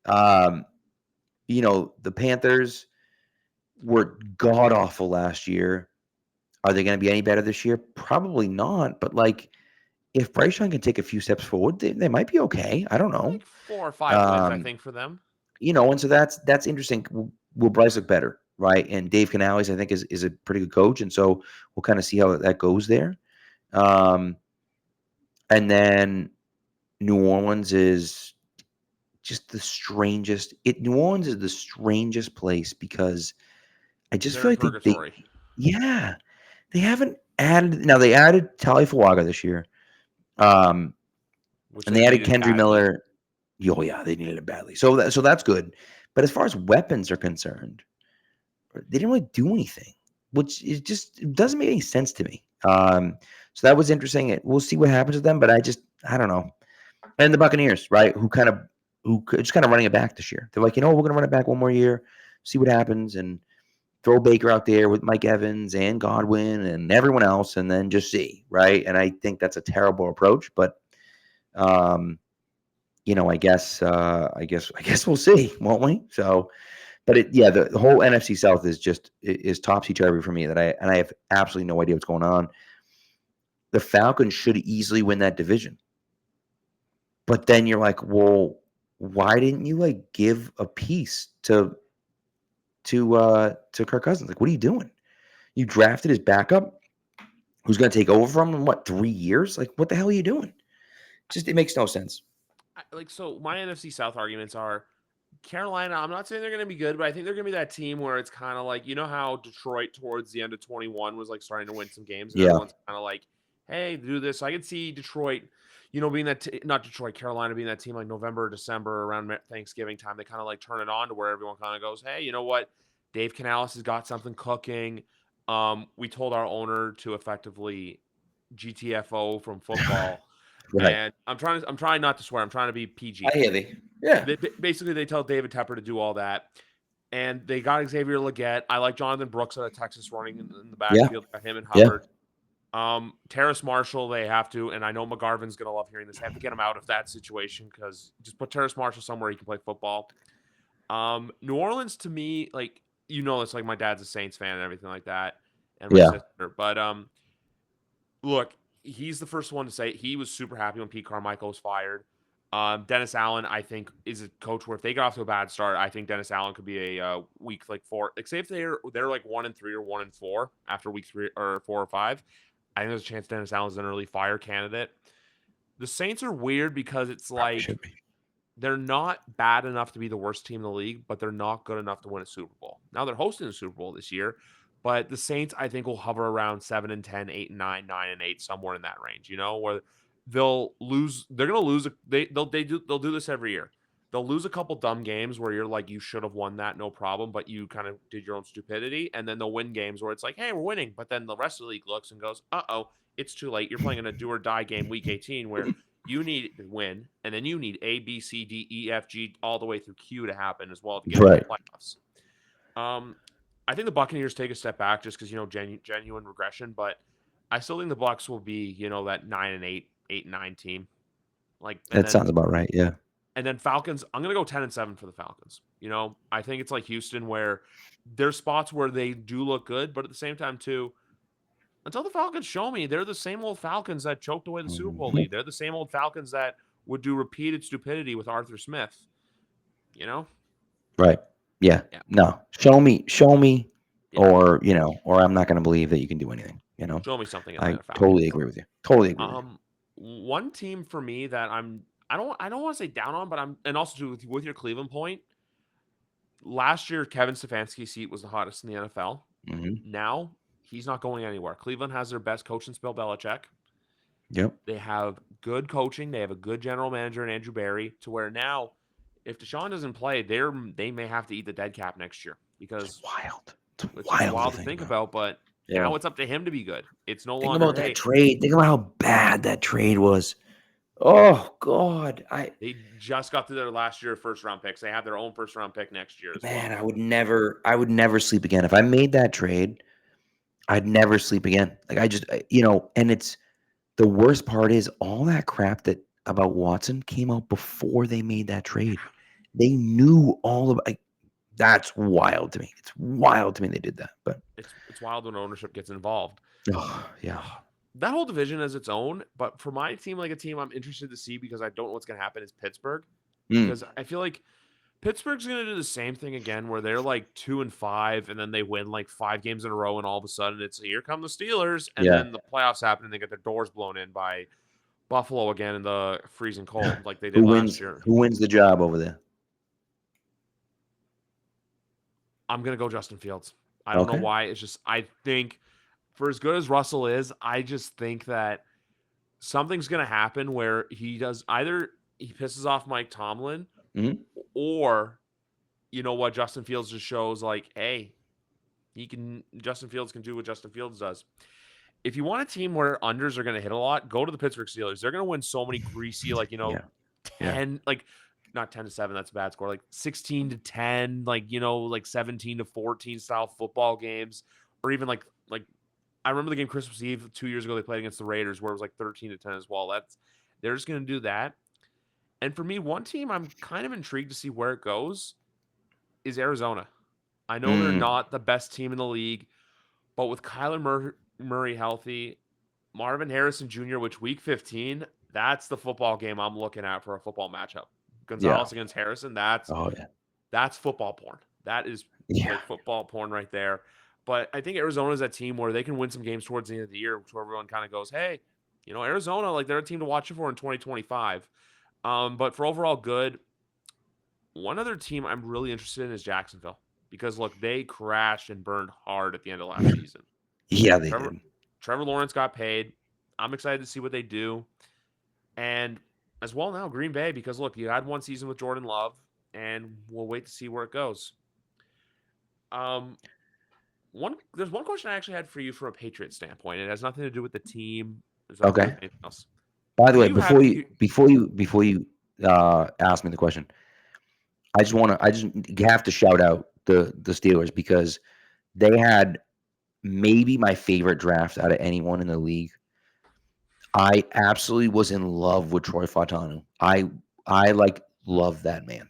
The Panthers were god awful last year. Are they going to be any better this year? Probably not. But if Bryce Young can take a few steps forward, they might be okay. I don't know. Like 4 or 5 wins, I think, for them. And so that's interesting. Will Bryce look better, right? And Dave Canales, I think, is a pretty good coach, and so we'll kind of see how that goes there. And then New Orleans is just the strangest. New Orleans is the strangest place because I just feel like they haven't added. Now they added Talifuaga this year, and they added Kendry Miller. Oh yeah, they needed it badly. So that's good. But as far as weapons are concerned, they didn't really do anything, which it doesn't make any sense to me. So that was interesting. We'll see what happens with them, but I don't know. And the Buccaneers, right? Who just kind of running it back this year. They're like, we're going to run it back one more year, see what happens, and throw Baker out there with Mike Evans and Godwin and everyone else, and then just see, right? And I think that's a terrible approach, but I guess we'll see, won't we? So, but the whole NFC South is topsy turvy for me. I have absolutely no idea what's going on. the Falcons should easily win that division. But then you're like, well, why didn't you like give a piece to Kirk Cousins? Like, what are you doing? You drafted his backup, who's going to take over from him in what, 3 years? Like, what the hell are you doing? Just it makes no sense. So my NFC South arguments are Carolina. I'm not saying they're going to be good, but I think they're going to be that team where it's kind of like, you know how Detroit towards the end of 21 was like starting to win some games, and Yeah, everyone's kind of like, hey, do this. So I could see Detroit, you know, being that not Detroit, Carolina being that team like November, December around Thanksgiving time. They kind of like turn it on to where everyone kind of goes, hey, you know what? Dave Canales has got something cooking. We told our owner to effectively GTFO from football. right. And I'm trying not to swear. I'm trying to be I PG. hear thee. Yeah, Basically, they tell David Tepper to do all that, and they got Xavier Legette. I like Jonathan Brooks out of Texas running in the yeah, backfield. Got him and yeah. Hubbard. Terrace Marshall, they have to, and I know McGarvin's gonna love hearing this. They have to get him out of that situation because just put Terrace Marshall somewhere he can play football. New Orleans to me, like you know, it's like my dad's a Saints fan and everything like that, and my Yeah. sister. But look, he's the first one to say he was super happy when Pete Carmichael was fired. Dennis Allen, I think, is a coach where if they get off to a bad start, I think Dennis Allen could be a week like 4. Like say if they're like 1-3 or 1-4 after week 3 or 4 or 5, I think there's a chance Dennis Allen's an early fire candidate. The Saints are weird because it's Probably like should be. they're not bad enough to be the worst team in the league, but they're not good enough to win a Super Bowl. Now they're hosting a Super Bowl this year, but the Saints I think will hover around 7-10, 8-9, 9-8, somewhere in that range. You know, where they'll lose. They're gonna lose. They'll do this every year. They'll lose a couple dumb games where you're like, you should have won that, no problem, but you kind of did your own stupidity, and then they'll win games where it's like, hey, we're winning, but then the rest of the league looks and goes, uh-oh, it's too late. You're playing in a do or die game week 18 where you need to win, and then you need A, B, C, D, E, F, G, all the way through Q to happen as well to get into the Right. playoffs. I think the Buccaneers take a step back just because genuine regression, but I still think the Bucks will be that 9-8, 8-9 team. Like, That sounds about right. Yeah. and then Falcons. I'm gonna go 10-7 for the Falcons. I think it's like Houston where there's spots where they do look good, but at the same time too, until the Falcons show me they're the same old Falcons that choked away the Super Bowl Mhm. lead. They're the same old Falcons that would do repeated stupidity with Arthur Smith. You know? Right. Yeah. Yeah. No. Show me, Yeah. or I'm not going to believe that you can do anything. Show me something I Atlanta totally Falcons. agree with you. Totally agree with you. One team for me that I don't want to say down on, but and also with your Cleveland point. Last year, Kevin Stefanski's seat was the hottest in the NFL. Hmm. Now he's not going anywhere. Cleveland has their best coach in Bill Belichick. Yep. They have good coaching. They have a good general manager in Andrew Berry. To where now, if Deshaun doesn't play, they may have to eat the dead cap next year It's because wild. It's it's wild wild to to think think about. about. But Yeah. now it's up to him to be good. It's no Think longer about that hey, trade. Think about how bad that trade was. Oh God. they just got to their last year first round picks. They have their own first round pick next year as Man, well. I would never sleep again. If I made that trade, I'd never sleep again. Like and it's the worst part is all that crap that about Watson came out before they made that trade. They knew all of that's wild to me. It's wild to me they did that. But It's wild when ownership gets involved. oh, yeah. That whole division is its own, but for my team, like a team I'm interested to see because I don't know what's going to happen is Pittsburgh. Mm, Because I feel like Pittsburgh's going to do the same thing again where they're like 2-5 and then they win like 5 games in a row and all of a sudden it's here come the Steelers and yeah. then the playoffs happen and they get their doors blown in by Buffalo again in the freezing cold like they did last year. Who wins the job over there? I'm going to go Justin Fields. I don't know Okay. why. It's just I think for as good as Russell is, I just think that something's going to happen where he does either he pisses off Mike Tomlin Mhm. or Justin Fields just shows like, hey, Justin Fields can do what Justin Fields does. If you want a team where unders are going to hit a lot, go to the Pittsburgh Steelers. They're going to win so many greasy, like, Yeah. Yeah. 10, like not 10-7, that's a bad score, like 16-10, like, like 17-14 style football games, or even like I remember the game Christmas Eve 2 years ago they played against the Raiders where it was like 13-10 as well. They're just going to do that. And for me, one team I'm kind of intrigued to see where it goes is Arizona. I know they're Mm, not the best team in the league, but with Kyler Murray healthy, Marvin Harrison Jr., which week 15, that's the football game I'm looking at for a football matchup. Yeah. Gonzalez against Harrison, Oh yeah. that's football porn. That is Yeah. like football porn right there. But I think Arizona is that team where they can win some games towards the end of the year, where everyone kind of goes, "Hey, Arizona, like they're a team to watch for in 2025." But for overall good, one other team I'm really interested in is Jacksonville because look, they crashed and burned hard at the end of last season. Yeah, they Trevor did. Trevor Lawrence got paid. I'm excited to see what they do. And as well now, Green Bay, because look, you had one season with Jordan Love, and we'll wait to see where it goes. Um, there's one question I actually had for you from a Patriot standpoint. It has nothing to do with the team. There's nothing to do with Okay. anything else. By the Do way, you have before you ask me the question, I just have to shout out the Steelers because they had maybe my favorite draft out of anyone in the league. I absolutely was in love with Troy Fautanu. I like love that man.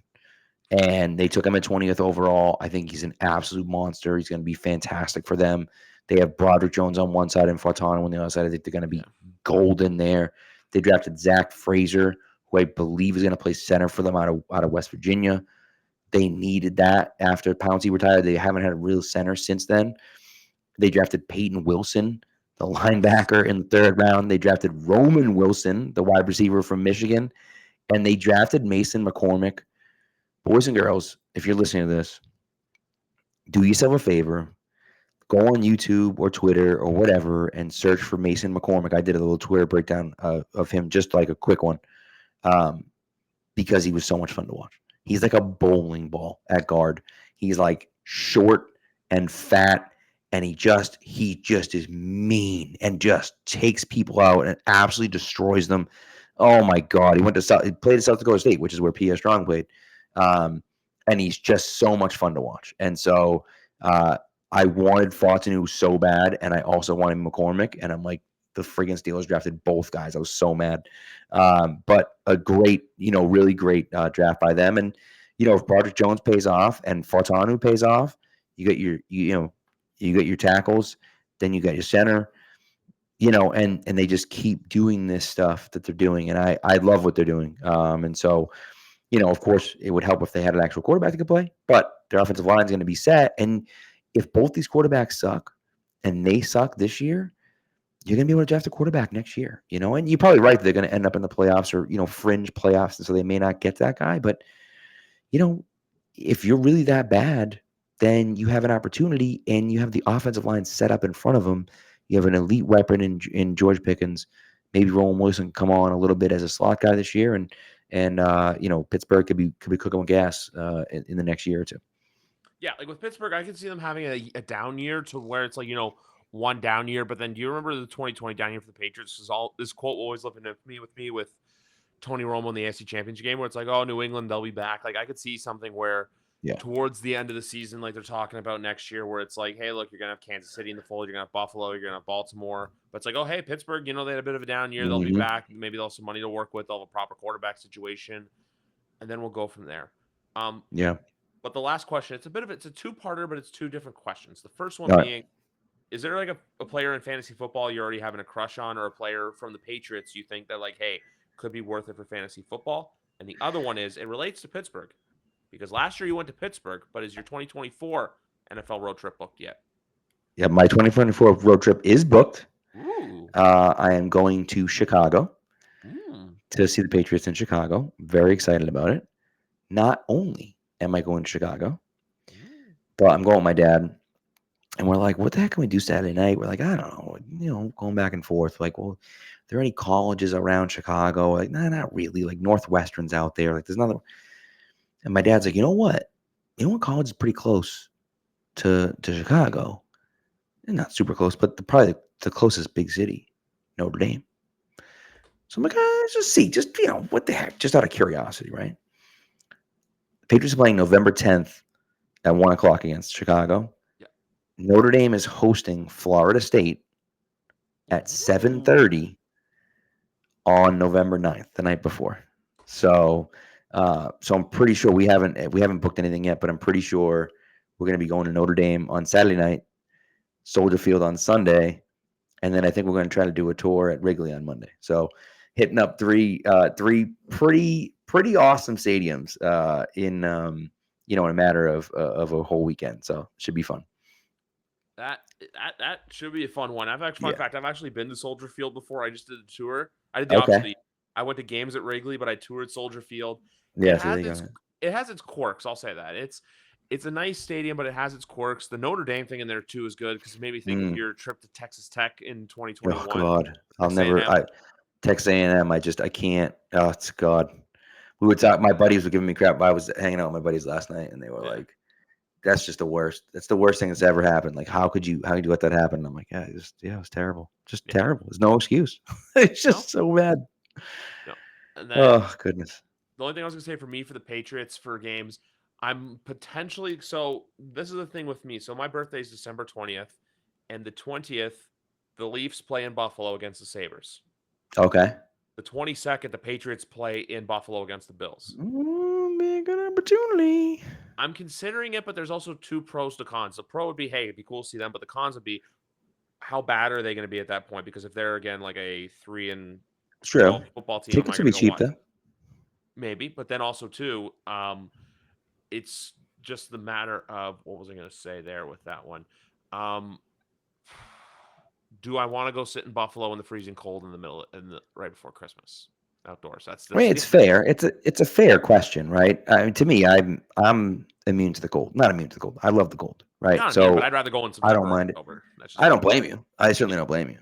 And they took him at 20th overall. I think he's an absolute monster. He's going to be fantastic for them. They have Broderick Jones on one side and Fautanu on the other side. I think they're going to be yeah, golden there. They drafted Zach Frazier, who I believe is going to play center for them out of West Virginia. They needed that after Pouncey retired. They haven't had a real center since then. They drafted Peyton Wilson, the yes, linebacker, in the third round. They drafted Roman Wilson, the wide receiver from Michigan, and they drafted Mason McCormick. Boys and girls, if you're listening to this, do yourself a favor. Go on YouTube or Twitter or whatever and search for Mason McCormick. I did a little Twitter breakdown of him, just like a quick one, um, because he was so much fun to watch. He's like a bowling ball at guard. He's like short and fat, and he just is mean and just takes people out and absolutely destroys them. Oh my God, he played at South Dakota State, which is where P.S. Strong played, um, and he's just so much fun to watch. And so I wanted Fontenot so bad, and I also wanted McCormick, and I'm like, the friggin' Steelers drafted both guys. I was so mad. But a great, really great draft by them. And, if Broderick Jones pays off and Fautanu pays off, you get you get your tackles, then you got your center, and they just keep doing this stuff that they're doing. And I love what they're doing. And so, of course, it would help if they had an actual quarterback that could play, but their offensive line is going to be set. And if both these quarterbacks suck and they suck this year, you're going to be able to draft a quarterback next year, and you're probably right. They're going to end up in the playoffs or, fringe playoffs. And so they may not get that guy. But, you know, if you're really that bad, then you have an opportunity and you have the offensive line set up in front of them. You have an elite weapon in George Pickens. Maybe Roman Wilson can come on a little bit as a slot guy this year. And Pittsburgh could be cooking with gas in the next year or two. yeah. Like with Pittsburgh, I can see them having a down year to where it's like one down year. But then, do you remember the 2020 down year for the Patriots? This quote will always live in me with Tony Romo in the AFC Championship game, where it's like, oh, New England, they'll be back. Like I could see something where Yeah. towards the end of the season, like they're talking about next year, where it's like, hey, look, you're gonna have Kansas City in the fold, you're gonna have Buffalo, you're gonna have Baltimore, but it's like, oh, hey, Pittsburgh, they had a bit of a down year, they'll be Mm-hmm. back, maybe they'll have some money to work with, they'll have a proper quarterback situation, and then we'll go from there. Um, Yeah. but the last question, it's a two-parter, but it's two different questions. The first one All right. being, is there like a player in fantasy football you're already having a crush on, or a player from the Patriots you think that like, hey, could be worth it for fantasy football? And the other one is it relates to Pittsburgh because last year you went to Pittsburgh, but is your 2024 NFL road trip booked yet? Yeah. My 2024 road trip is booked. Ooh. I am going to Chicago Mm. to see the Patriots in Chicago. Very excited about it. Not only am I going to Chicago, Mm. but I'm going with my dad. And we're like, what the heck can we do Saturday night? We're like, I don't know, going back and forth. Like, well, are there any colleges around Chicago? Like, nah, not really. Like Northwestern's out there. Like, there's nothing. And my dad's like, you know what? College is pretty close to Chicago. Not super close, but probably the closest big city, Notre Dame. So I'm like, let's just see. Just, what the heck? Just out of curiosity, right? The Patriots are playing November 10th at 1 o'clock against Chicago. Yeah. Notre Dame is hosting Florida State at Ooh. 7:30 on November 9th, the night before. So I'm pretty sure we haven't booked anything yet, but I'm pretty sure we're going to be going to Notre Dame on Saturday night, Soldier Field on Sunday, and then I think we're going to try to do a tour at Wrigley on Monday. So hitting up three pretty awesome stadiums in in a matter of a whole weekend. So should be fun. That should be a fun one. Fun Yeah. fact, I've actually been to Soldier Field before. I just did a tour. I did the Okay. opposite. I went to games at Wrigley, but I toured Soldier Field. It Yeah. So there has you its go. it has its quirks. I'll say that it's a nice stadium, but it has its quirks. The Notre Dame thing in there too is good because it made me think of Mm. your trip to Texas Tech in Oh 2021. God, I'll Texas never. A&M. Texas A&M. I can't. Oh, it's God. We would talk. My buddies were giving me crap. I was hanging out with my buddies last night, and they were Yeah, like, "That's just the worst. That's the worst thing that's ever happened. Like, how could you let that happen?" And I'm like, it was terrible. Just yeah. terrible. There's no excuse. It's No, just so bad. no. And then Oh goodness. the only thing I was gonna say for me for the Patriots for games, I'm potentially so this is the thing with me. So my birthday is December 20th, and the 20th, the Leafs play in Buffalo against the Sabres. Okay. The 22nd, the Patriots play in Buffalo against the Bills. Be a good opportunity. I'm considering it, but there's also two pros to cons. The pro would be, hey, it'd be cool to see them, but the cons would be how bad are they going to be at that point? Because if they're again like a 3-12 True. football team, am I Tickets will going be to go cheap watch? though. Maybe, but then also too, it's just the matter of what was I going to say there with that one? Um, do I want to go sit in Buffalo in the freezing cold in the middle in the right before Christmas outdoors? I mean, it's fair. It's a fair question, right? I mean, to me, I'm immune to the cold. Not immune to the cold. I love the cold, right? not immune, but So I'd rather go in I don't September or mind it. October. That's I just don't me. blame you. I Yeah, certainly don't blame you.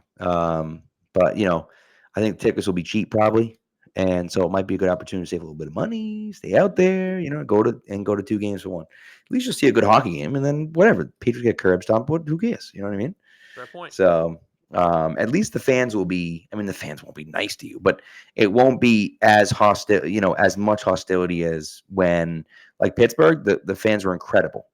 But I think tickets will be cheap probably, and so it might be a good opportunity to save a little bit of money, stay out there, go to two games for one. At least you'll see a good hockey game, and then whatever Patriots get curb stomped, who cares? You know what I mean? fair point. So at least the fans will be. I mean, the fans won't be nice to you, but it won't be as hostile. As much hostility as when like Pittsburgh, the fans were incredible.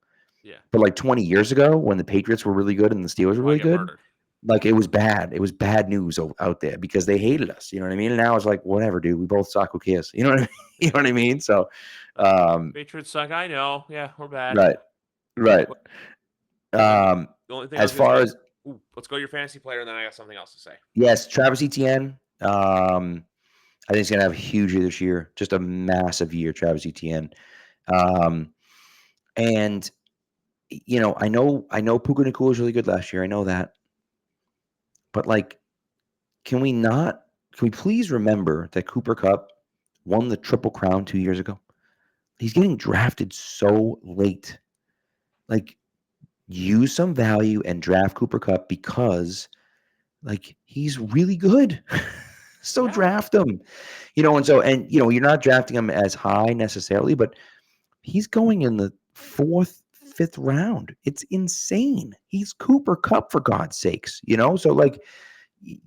Yeah, But like 20 years ago, when the Patriots were really good and the Steelers were probably really get good, murdered. like it was bad. It was bad news out there because they hated us. You know what I mean? And now it's like, whatever, dude. We both suck. Who cares? You know what I mean? You know what I mean? So, um, Patriots suck. I know. Yeah, we're bad. right, right. But Um, the only thing I as was gonna far say, as let's go your fantasy player, and then I got something else to say. yes, Travis Etienne. I think he's gonna have a huge year this year. Just a massive year, Travis Etienne. Um, and I know Puka Nacua was really good last year. I know that, but like, can we not? Can we please remember that Cooper Cup won the Triple Crown 2 years ago? He's getting drafted so late. Like, use some value and draft Cooper Cup because, like, he's really good. So Yeah, draft him. You're not drafting him as high necessarily, but he's going in the fourth, fifth round. It's insane. He's Cooper Cup for God's sakes. So like,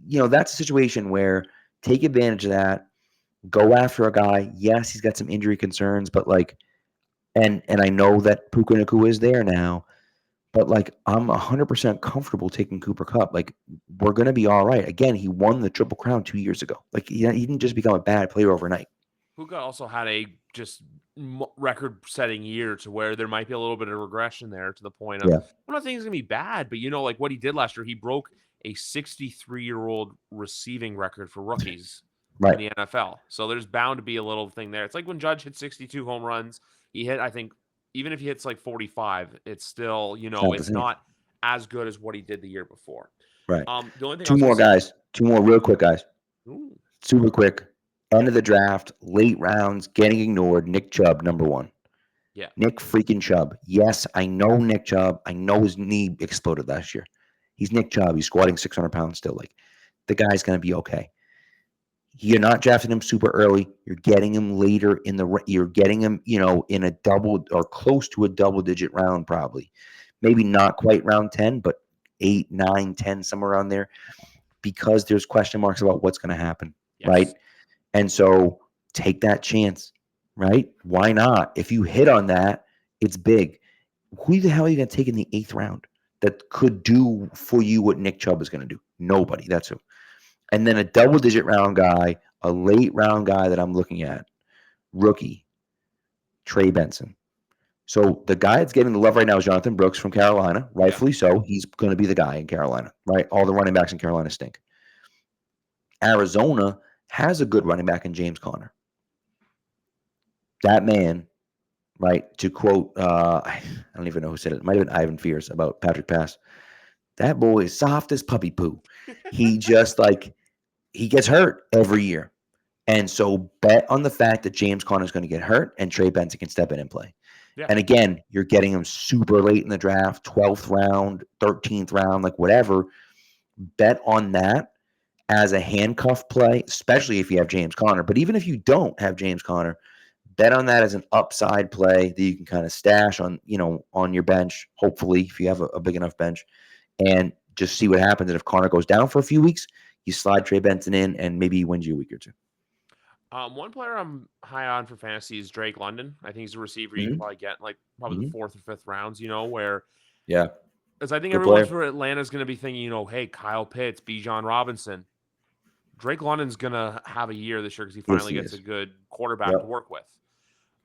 that's a situation where take advantage of that. Go after a guy. Yes, he's got some injury concerns, but like, and I know that Puka Nacua is there now, but like, I'm 100% comfortable taking Cooper Cup. Like, we're gonna be all right. Again, he won the Triple Crown 2 years ago. Like, he didn't just become a bad player overnight. Puka also had a just record-setting year to where there might be a little bit of regression there to the point of Yeah, I'm not saying he's gonna be bad, but like what he did last year, he broke a 63-year-old receiving record for rookies in right. the NFL. So there's bound to be a little thing there. It's like when Judge hit 62 home runs, he hit I think even if he hits like 45, it's still It's not the it's same. not as good as what he did the year before. Right. The only thing I Two was gonna more say, guys. Two more real quick guys. ooh, Super quick. End of the draft, late rounds, getting ignored. Nick Chubb, number one. yeah, Nick freaking Chubb. Yes, I know Nick Chubb. I know his knee exploded last year. He's Nick Chubb. He's squatting 600 pounds still. Like, the guy's going to be okay. You're not drafting him super early. You're getting him later you're getting him, in a double or close to a double digit round, probably. Maybe not quite round 10, but 8, 9, 10, somewhere around there, because there's question marks about what's going to happen, right? yes, And so take that chance, right? Why not? If you hit on that, it's big. Who the hell are you going to take in the 8th round that could do for you what Nick Chubb is going to do? Nobody. That's who. And then a double digit round guy, a late round guy that I'm looking at, rookie, Trey Benson. So the guy that's getting the love right now is Jonathan Brooks from Carolina, Yeah. rightfully so. He's going to be the guy in Carolina, right? All the running backs in Carolina stink. Arizona has a good running back in James Conner. That man, right? To quote, I don't even know who said it. It might have been Ivan Fierce about Patrick Pass. That boy is soft as puppy poo. He just like he gets hurt every year. And so bet on the fact that James Conner is going to get hurt and Trey Benson can step in and play. Yeah. And again, you're getting him super late in the draft, 12th round, 13th round, like whatever. Bet on that as a handcuff play, especially if you have James Conner. But even if you don't have James Conner, bet on that as an upside play that you can kind of stash on, on your bench, hopefully, if you have a big enough bench, and just see what happens. And if Conner goes down for a few weeks, you slide Trey Benson in and maybe he wins you a week or two. One player I'm high on for fantasy is Drake London. I think he's a receiver you can Mm-hmm. probably get like probably the Mm-hmm. fourth or fifth rounds, where Yeah. as I think Good everyone player. for Atlanta is going to be thinking, hey, Kyle Pitts, Bijan Robinson. Drake London's going to have a year this year because he Yes, finally he gets a is. good quarterback to Yep. work with.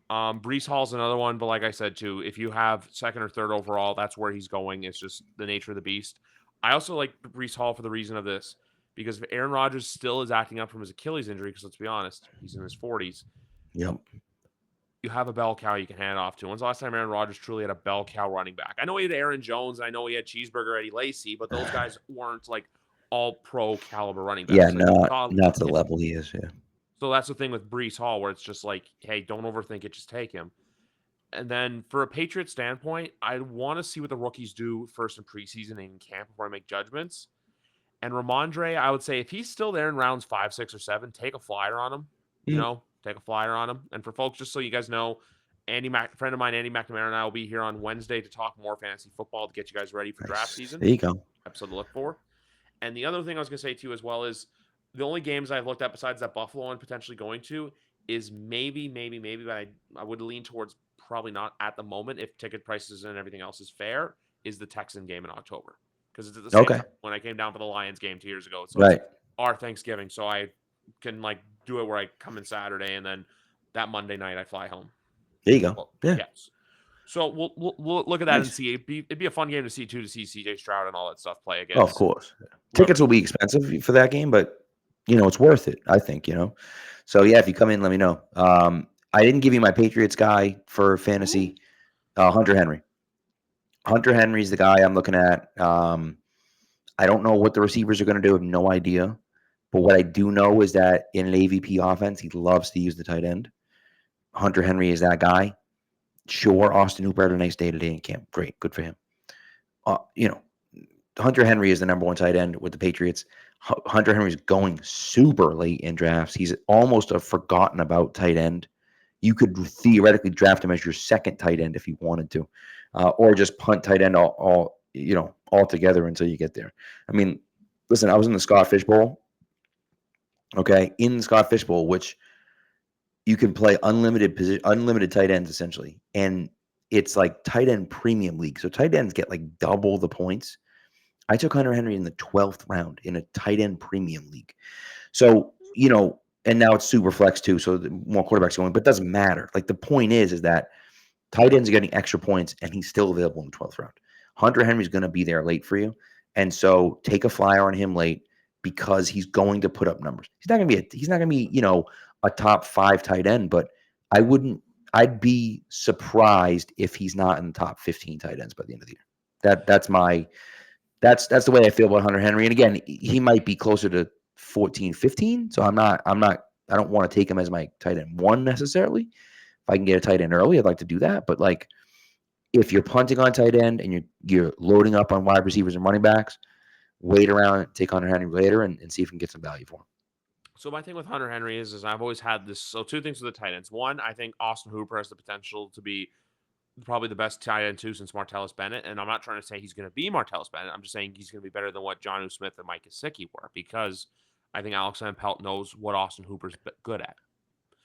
Brees Hall's another one, but like I said too, if you have second or third overall, that's where he's going. It's just the nature of the beast. I also like Brees Hall for the reason of this, because if Aaron Rodgers still is acting up from his Achilles injury, because let's be honest, he's in his 40s, Yep. you have a bell cow you can hand off to. When's the last time Aaron Rodgers truly had a bell cow running back? I know he had Aaron Jones, and I know he had Cheeseburger Eddie Lacy, but those guys weren't like all pro caliber running Yeah, backs. Like not to the level he is. Yeah. so that's the thing with Brees Hall, where it's just like, hey, don't overthink it, just take him. And then for a Patriot standpoint, I want to see what the rookies do first in preseason and in camp before I make judgments. And Ramondre, I would say if he's still there in rounds 5, 6, or 7, take a flyer on him. Take a flyer on him. And for folks, just so you guys know, friend of mine, Andy McNamara, and I will be here on Wednesday to talk more fantasy football to get you guys ready for draft Nice. season. There you go. Episode to look for. And the other thing I was going to say to you as well is the only games I've looked at besides that Buffalo and potentially going to is maybe, but I would lean towards probably not at the moment if ticket prices and everything else is fair, is the Texan game in October. Because it's at the same Okay. time when I came down for the Lions game 2 years ago. So Right. it's our Thanksgiving. So I can do it where I come in Saturday and then that Monday night I fly home. There you go. Well, Yeah. yes. So we'll look at that and Nice. see. It'd be a fun game to see too, to see CJ Stroud and all that stuff play against. Oh, of course. Tickets will be expensive for that game, but it's worth it, I think, So yeah, if you come in, let me know. I didn't give you my Patriots guy for fantasy, Hunter Henry. Hunter Henry's the guy I'm looking at. I don't know what the receivers are going to do. I have no idea. But what I do know is that in an AVP offense, he loves to use the tight end. Hunter Henry is that guy. Sure, Austin Hooper had a nice day today in camp. Great. Good for him. Hunter Henry is the number one tight end with the Patriots. Hunter Henry is going super late in drafts. He's almost a forgotten about tight end. You could theoretically draft him as your second tight end if you wanted to, or just punt tight end all together until you get there. I mean, listen, I was in the Scott Fish Bowl. Okay, in the Scott Fish Bowl, which you can play unlimited tight ends essentially, and it's like tight end premium league. So tight ends get like double the points. I took Hunter Henry in the 12th round in a tight end premium league. So, and now it's super flex too. So more quarterbacks going, but it doesn't matter. Like the point is that tight ends are getting extra points and he's still available in the 12th round. Hunter Henry's going to be there late for you. And so take a flyer on him late because he's going to put up numbers. He's not going to be, a top 5 tight end, but I'd be surprised if he's not in the top 15 tight ends by the end of the year. That's the way I feel about Hunter Henry. And again, he might be closer to 14, 15. So I don't want to take him as my tight end 1 necessarily. If I can get a tight end early, I'd like to do that. But like, if you're punting on tight end and you're loading up on wide receivers and running backs, wait around, take Hunter Henry later and see if you can get some value for him. So my thing with Hunter Henry is I've always had this. So 2 things with the tight ends. 1, I think Austin Hooper has the potential to be probably the best tight end 2 since Martellus Bennett. And I'm not trying to say he's going to be Martellus Bennett. I'm just saying he's going to be better than what Jonnu Smith and Mike Gesicki were, because I think Alex Van Pelt knows what Austin Hooper's good at.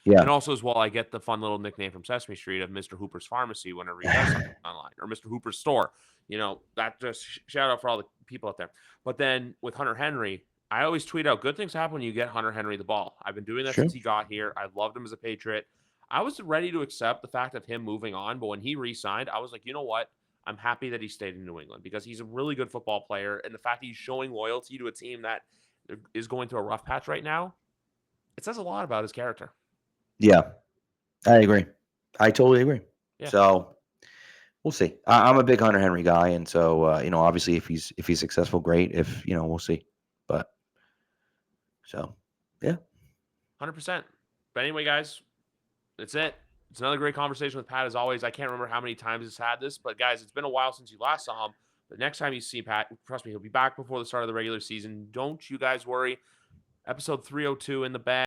Yeah. And also as well, I get the fun little nickname from Sesame Street of Mr. Hooper's Pharmacy whenever he does something online, or Mr. Hooper's Store. That just shout out for all the people out there. But then with Hunter Henry, I always tweet out good things happen when you get Hunter Henry the ball. I've been doing that since he got here. I loved him as a Patriot. I was ready to accept the fact of him moving on, but when he re-signed, I was like, you know what? I'm happy that he stayed in New England because he's a really good football player, and the fact that he's showing loyalty to a team that is going through a rough patch right now, it says a lot about his character. Yeah, I agree. I totally agree. Yeah. So we'll see. I'm a big Hunter Henry guy, and so obviously if he's successful, great. If we'll see. But so yeah, 100%. But anyway, guys, that's it. It's another great conversation with Pat as always. I can't remember how many times he's had this, but guys, it's been a while since you last saw him. The next time you see Pat, trust me, he'll be back before the start of the regular season. Don't you guys worry. Episode 302 in the bag.